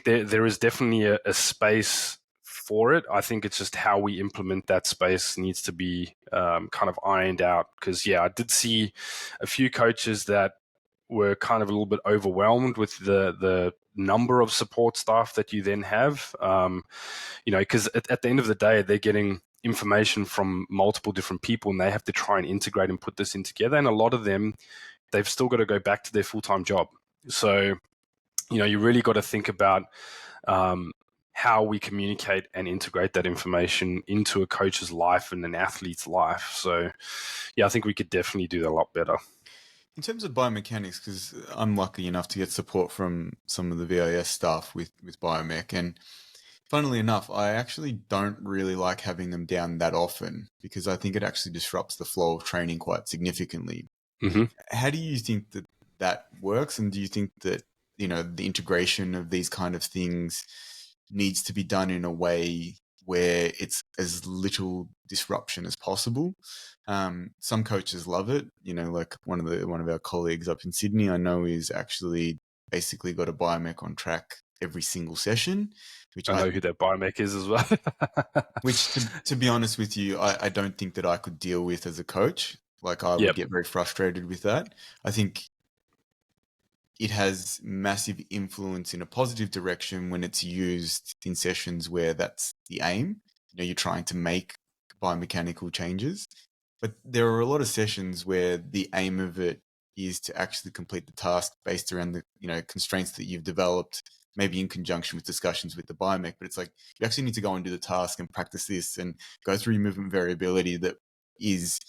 Speaker 2: there is definitely a space for it. I think it's just how we implement that space needs to be kind of ironed out, because I did see a few coaches that were kind of a little bit overwhelmed with the number of support staff that you then have, because at the end of the day, they're getting information from multiple different people, and they have to try and integrate and put this in together. And a lot of them, they've still got to go back to their full-time job. So, you really got to think about how we communicate and integrate that information into a coach's life and an athlete's life. So, I think we could definitely do that a lot better.
Speaker 1: In terms of biomechanics, because I'm lucky enough to get support from some of the VIS staff with biomech, and funnily enough, I actually don't really like having them down that often, because I think it actually disrupts the flow of training quite significantly.
Speaker 2: Mm-hmm.
Speaker 1: How do you think that works? And do you think that, the integration of these kind of things needs to be done in a way where it's as little disruption as possible? Some coaches love it. Like one of our colleagues up in Sydney, I know, is actually basically got a biomech on track every single session. Which
Speaker 2: I know who that biomech is as well.
Speaker 1: Which, to be honest with you, I don't think that I could deal with as a coach. Like, I would get very frustrated with that. I think it has massive influence in a positive direction when it's used in sessions where that's the aim. You're trying to make biomechanical changes. But there are a lot of sessions where the aim of it is to actually complete the task based around the constraints that you've developed, maybe in conjunction with discussions with the biomech. But it's like, you actually need to go and do the task and practice this and go through your movement variability that is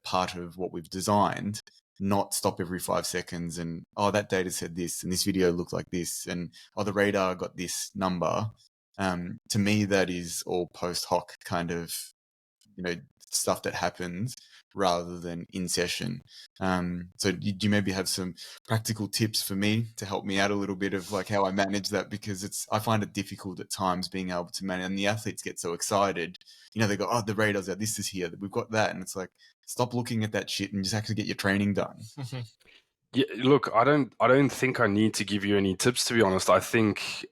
Speaker 1: part of what we've designed, not stop every 5 seconds and, that data said this and this video looked like this and, the radar got this number. To me, that is all post hoc kind of, stuff that happens rather than in session. So do you maybe have some practical tips for me to help me out a little bit of like how I manage that? Because I find it difficult at times being able to manage, and the athletes get so excited. They go, the radar's out, this is here, we've got that. And it's like, stop looking at that shit and just actually get your training done.
Speaker 2: Yeah, look, I don't think I need to give you any tips, to be honest. I think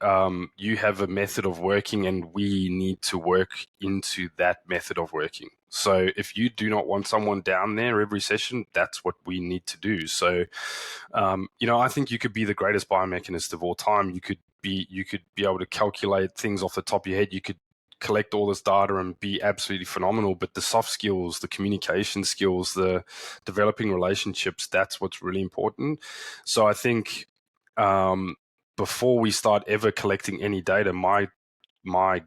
Speaker 2: you have a method of working, and we need to work into that method of working. So if you do not want someone down there every session, that's what we need to do. So, I think you could be the greatest biomechanist of all time. You could be able to calculate things off the top of your head. You could collect all this data and be absolutely phenomenal, but the soft skills, the communication skills, the developing relationships, that's what's really important. So I think before we start ever collecting any data, my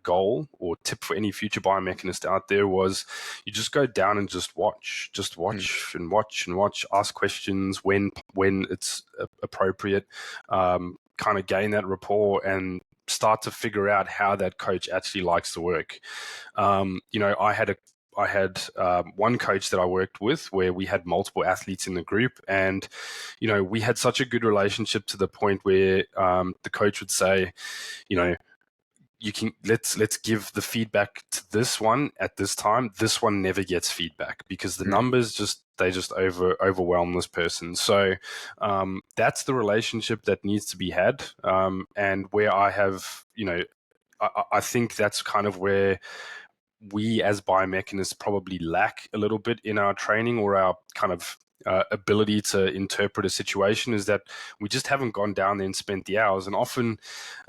Speaker 2: goal or tip for any future biomechanist out there was, you just go down and just watch and watch, ask questions when it's appropriate, kind of gain that rapport and start to figure out how that coach actually likes to work. I had one coach that I worked with where we had multiple athletes in the group, and we had such a good relationship to the point where the coach would say, you can let's give the feedback to this one at this time. This one never gets feedback because the numbers just overwhelm this person. So that's the relationship that needs to be had, and where I have I think that's kind of where we as biomechanists probably lack a little bit in our training or our kind of ability to interpret a situation is that we just haven't gone down there and spent the hours. And often,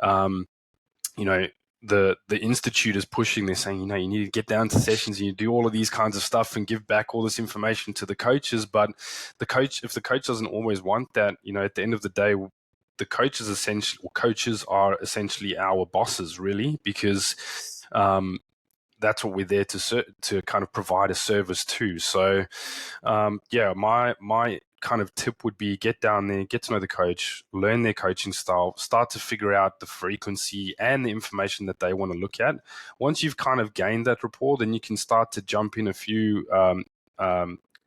Speaker 2: you know, the institute is pushing. They're saying, you know, you need to get down to sessions and you do all of these kinds of stuff and give back all this information to the coaches. But if the coach doesn't always want that, you know, at the end of the day, the coaches are essentially our bosses, really, because that's what we're there to kind of provide a service to. So, my kind of tip would be get down there, get to know the coach, learn their coaching style, start to figure out the frequency and the information that they want to look at. Once you've kind of gained that rapport, then you can start to jump in a few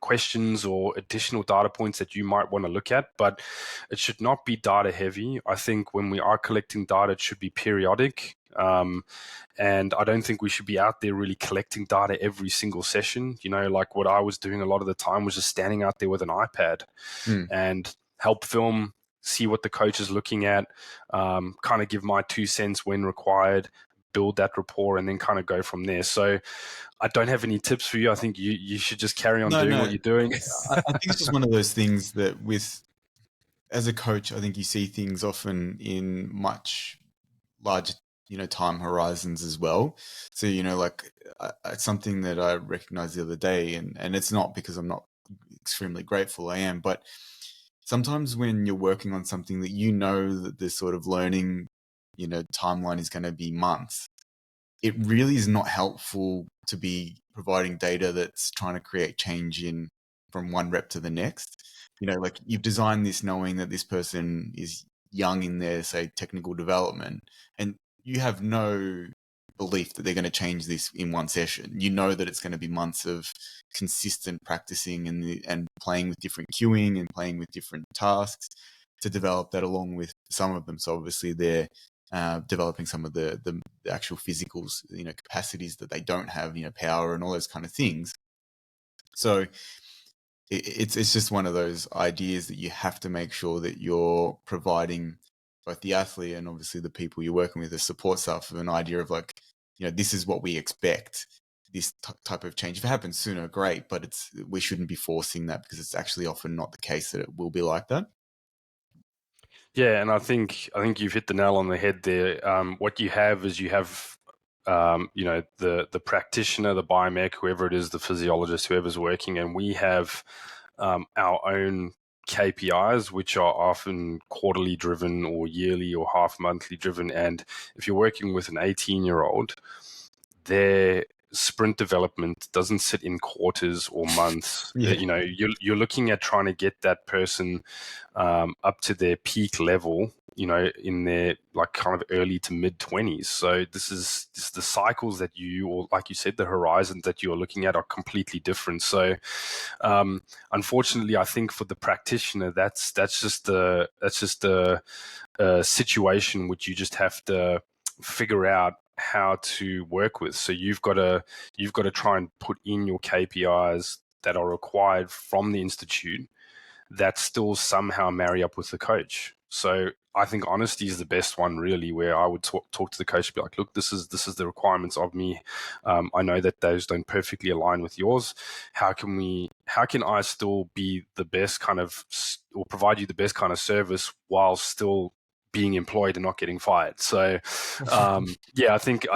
Speaker 2: questions or additional data points that you might want to look at, but it should not be data heavy. I think when we are collecting data, it should be periodic. And I don't think we should be out there really collecting data every single session. You know, like what I was doing a lot of the time was just standing out there with an iPad and help film, see what the coach is looking at, kind of give my 2 cents when required, build that rapport, and then kind of go from there. So I don't have any tips for you. I think you should just carry on doing what you're doing.
Speaker 1: I think it's just one of those things that as a coach, I think you see things often in much larger, you know, time horizons as well. So, you know, like it's something that I recognized the other day, and it's not because I'm not extremely grateful, I am, but sometimes when you're working on something that you know that this sort of learning, you know, timeline is going to be months, it really is not helpful to be providing data that's trying to create change from one rep to the next. You know, like you've designed this knowing that this person is young in their, say, technical development, and you have no belief that they're going to change this in one session. You know that it's going to be months of consistent practicing and playing with different cueing and playing with different tasks to develop that, along with some of them. So obviously they're developing some of the actual physicals, you know, capacities that they don't have, you know, power and all those kind of things. So it's just one of those ideas that you have to make sure that you're providing both the athlete and obviously the people you're working with, the support staff, of an idea of like, you know, this is what we expect, this type of change. If it happens sooner, great, but we shouldn't be forcing that, because it's actually often not the case that it will be like that.
Speaker 2: Yeah, and I think you've hit the nail on the head there. What you have is you have you know, the practitioner, the biomech, whoever it is, the physiologist, whoever's working, and we have our own KPIs, which are often quarterly driven or yearly or half monthly driven. And if you're working with an 18-year-old, their sprint development doesn't sit in quarters or months.
Speaker 1: Yeah.
Speaker 2: You know, you're looking at trying to get that person up to their peak level, you know, in their like kind of early to mid 20s. So this is the cycles that or like you said, the horizons that you are looking at are completely different. So unfortunately, I think for the practitioner, that's just a situation which you just have to figure out how to work with. So you've got to try and put in your KPIs that are required from the institute that still somehow marry up with the coach. So I think honesty is the best one, really, where I would talk to the coach and be like, look, this is the requirements of me. I know that those don't perfectly align with yours. How can I still be the best kind of, or provide you the best kind of service while still being employed and not getting fired? So yeah, I think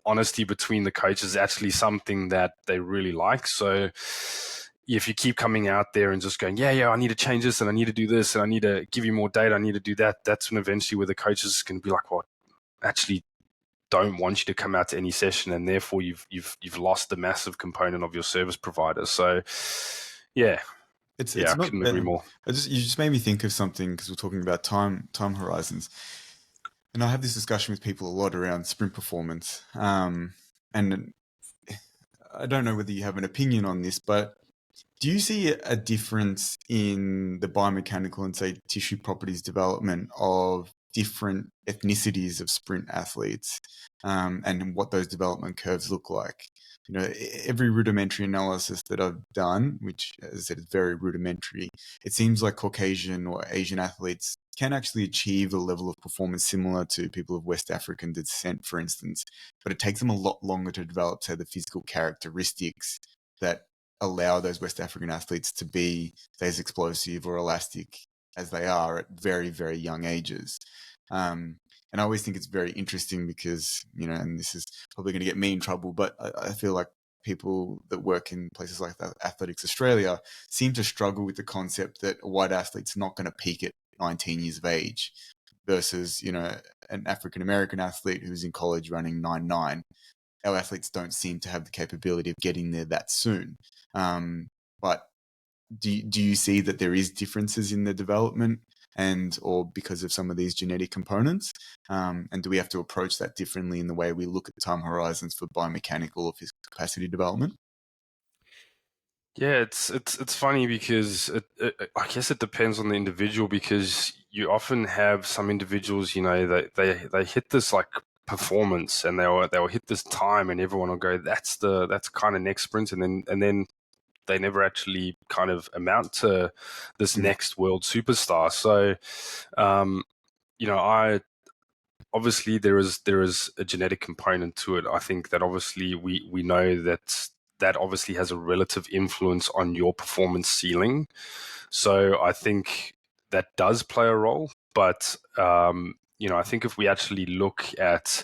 Speaker 2: honesty between the coaches is actually something that they really like. So if you keep coming out there and just going, yeah, I need to change this and I need to do this and I need to give you more data, I need to do that, that's when eventually where the coaches can be like, well, actually don't want you to come out to any session, and therefore you've lost the massive component of your service provider. So yeah, I couldn't agree more.
Speaker 1: You just made me think of something, because we're talking about time horizons, and I have this discussion with people a lot around sprint performance. And I don't know whether you have an opinion on this, but do you see a difference in the biomechanical and, say, tissue properties development of different ethnicities of sprint athletes, and what those development curves look like? You know, every rudimentary analysis that I've done, which, as I said, is very rudimentary, it seems like Caucasian or Asian athletes can actually achieve a level of performance similar to people of West African descent, for instance, but it takes them a lot longer to develop, say, the physical characteristics that allow those West African athletes to be as explosive or elastic as they are at very, very young ages. And I always think it's very interesting because, and this is probably going to get me in trouble, but I feel like people that work in places like that, Athletics Australia, seem to struggle with the concept that a white athlete's not going to peak at 19 years of age versus, an African-American athlete who's in college running 9.9. Our athletes don't seem to have the capability of getting there that soon. But do you see that there is differences in the development or because of some of these genetic components? And do we have to approach that differently in the way we look at time horizons for biomechanical or physical capacity development?
Speaker 2: Yeah, it's funny because I guess it depends on the individual, because you often have some individuals, they hit this like performance and they'll hit this time and everyone will go, that's kind of next sprint, and then they never actually kind of amount to this next world superstar. So, I obviously there is a genetic component to it. I think that obviously we know that obviously has a relative influence on your performance ceiling. So I think that does play a role. But, I think if we actually look at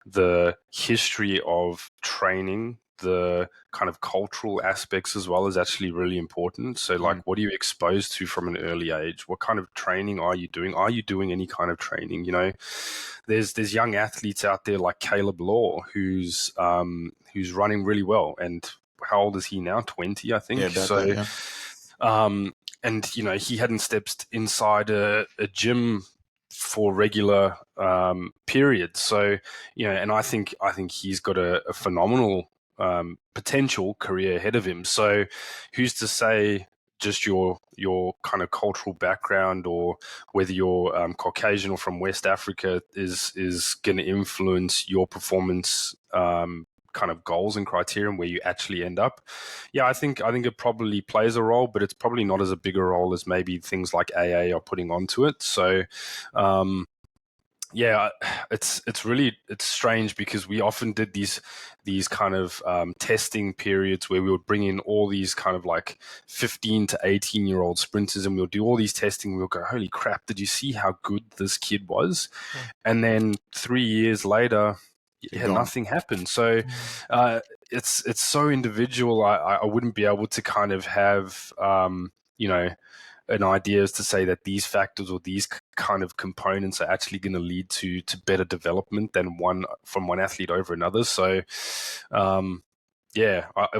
Speaker 2: the history of training, the kind of cultural aspects as well is actually really important. So like, what are you exposed to from an early age? What kind of training are you doing? Are you doing any kind of training? There's young athletes out there like Caleb Law, who's running really well. And how old is he now? 20, I think.
Speaker 1: Yeah, about that, yeah.
Speaker 2: And he hadn't stepped inside a gym for regular periods. So and I think he's got a phenomenal potential career ahead of him. So who's to say just your kind of cultural background, or whether you're Caucasian or from West Africa, is going to influence your performance kind of goals and criteria and where you actually end up? Yeah, I think it probably plays a role, but it's probably not as a bigger role as maybe things like AA are putting onto it. So yeah, it's strange because we often did these kind of testing periods where we would bring in all these kind of like 15 to 18-year-old sprinters, and we'll do all these testing. We'll go, holy crap, did you see how good this kid was? Yeah. And then 3 years later, nothing happened. So it's so individual. I wouldn't be able to kind of have an idea as to say that these factors or these kind of components are actually going to lead to better development than from one athlete over another. So if I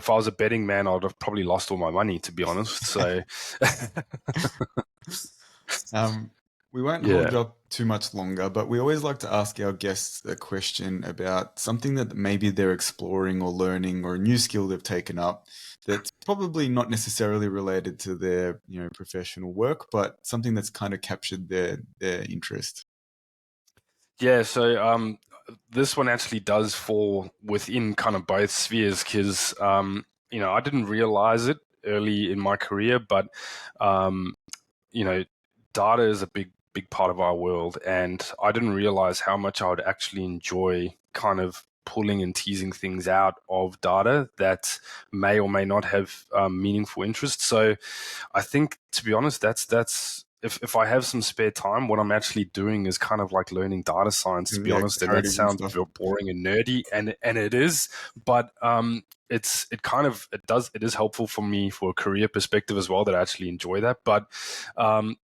Speaker 2: was a betting man, I'd have probably lost all my money, to be honest. So
Speaker 1: we won't hold you up too much longer, but we always like to ask our guests a question about something that maybe they're exploring or learning, or a new skill they've taken up that's probably not necessarily related to their professional work, but something that's kind of captured their interest.
Speaker 2: Yeah, so this one actually does fall within kind of both spheres, because I didn't realize it early in my career, but data is a big part of our world, and I didn't realize how much I would actually enjoy kind of pulling and teasing things out of data that may or may not have meaningful interest. So I think, to be honest, that's if I have some spare time, what I'm actually doing is kind of like learning data science, to be honest. And that sounds real boring and nerdy, and it is, but it is helpful for me for a career perspective as well, that I actually enjoy that. But I've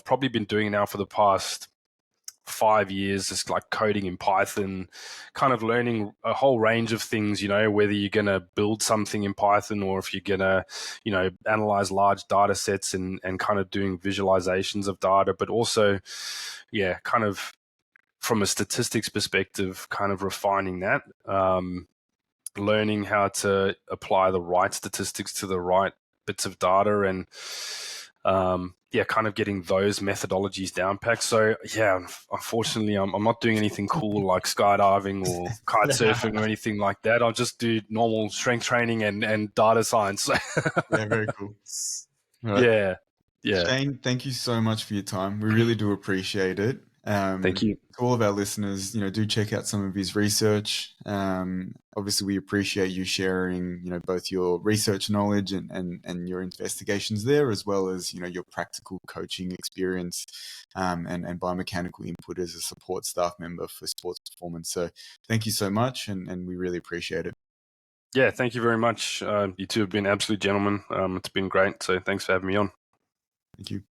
Speaker 2: probably been doing it now for the past 5 years, just like coding in Python, kind of learning a whole range of things, whether you're going to build something in Python, or if you're going to, analyze large data sets and kind of doing visualizations of data, but also, kind of from a statistics perspective, kind of refining that, learning how to apply the right statistics to the right bits of data, and kind of getting those methodologies down packed. So unfortunately, I'm not doing anything cool like skydiving or kite surfing or anything like that. I'll just do normal strength training and data science.
Speaker 1: Yeah, very cool.
Speaker 2: Right. Yeah.
Speaker 1: Shayne, thank you so much for your time. We really do appreciate it.
Speaker 2: Thank you.
Speaker 1: To all of our listeners, do check out some of his research. Obviously, we appreciate you sharing, both your research knowledge and your investigations there, as well as, your practical coaching experience and biomechanical input as a support staff member for sports performance. So thank you so much, and we really appreciate it.
Speaker 2: Yeah, thank you very much. You two have been absolute gentlemen. It's been great. So thanks for having me on.
Speaker 1: Thank you.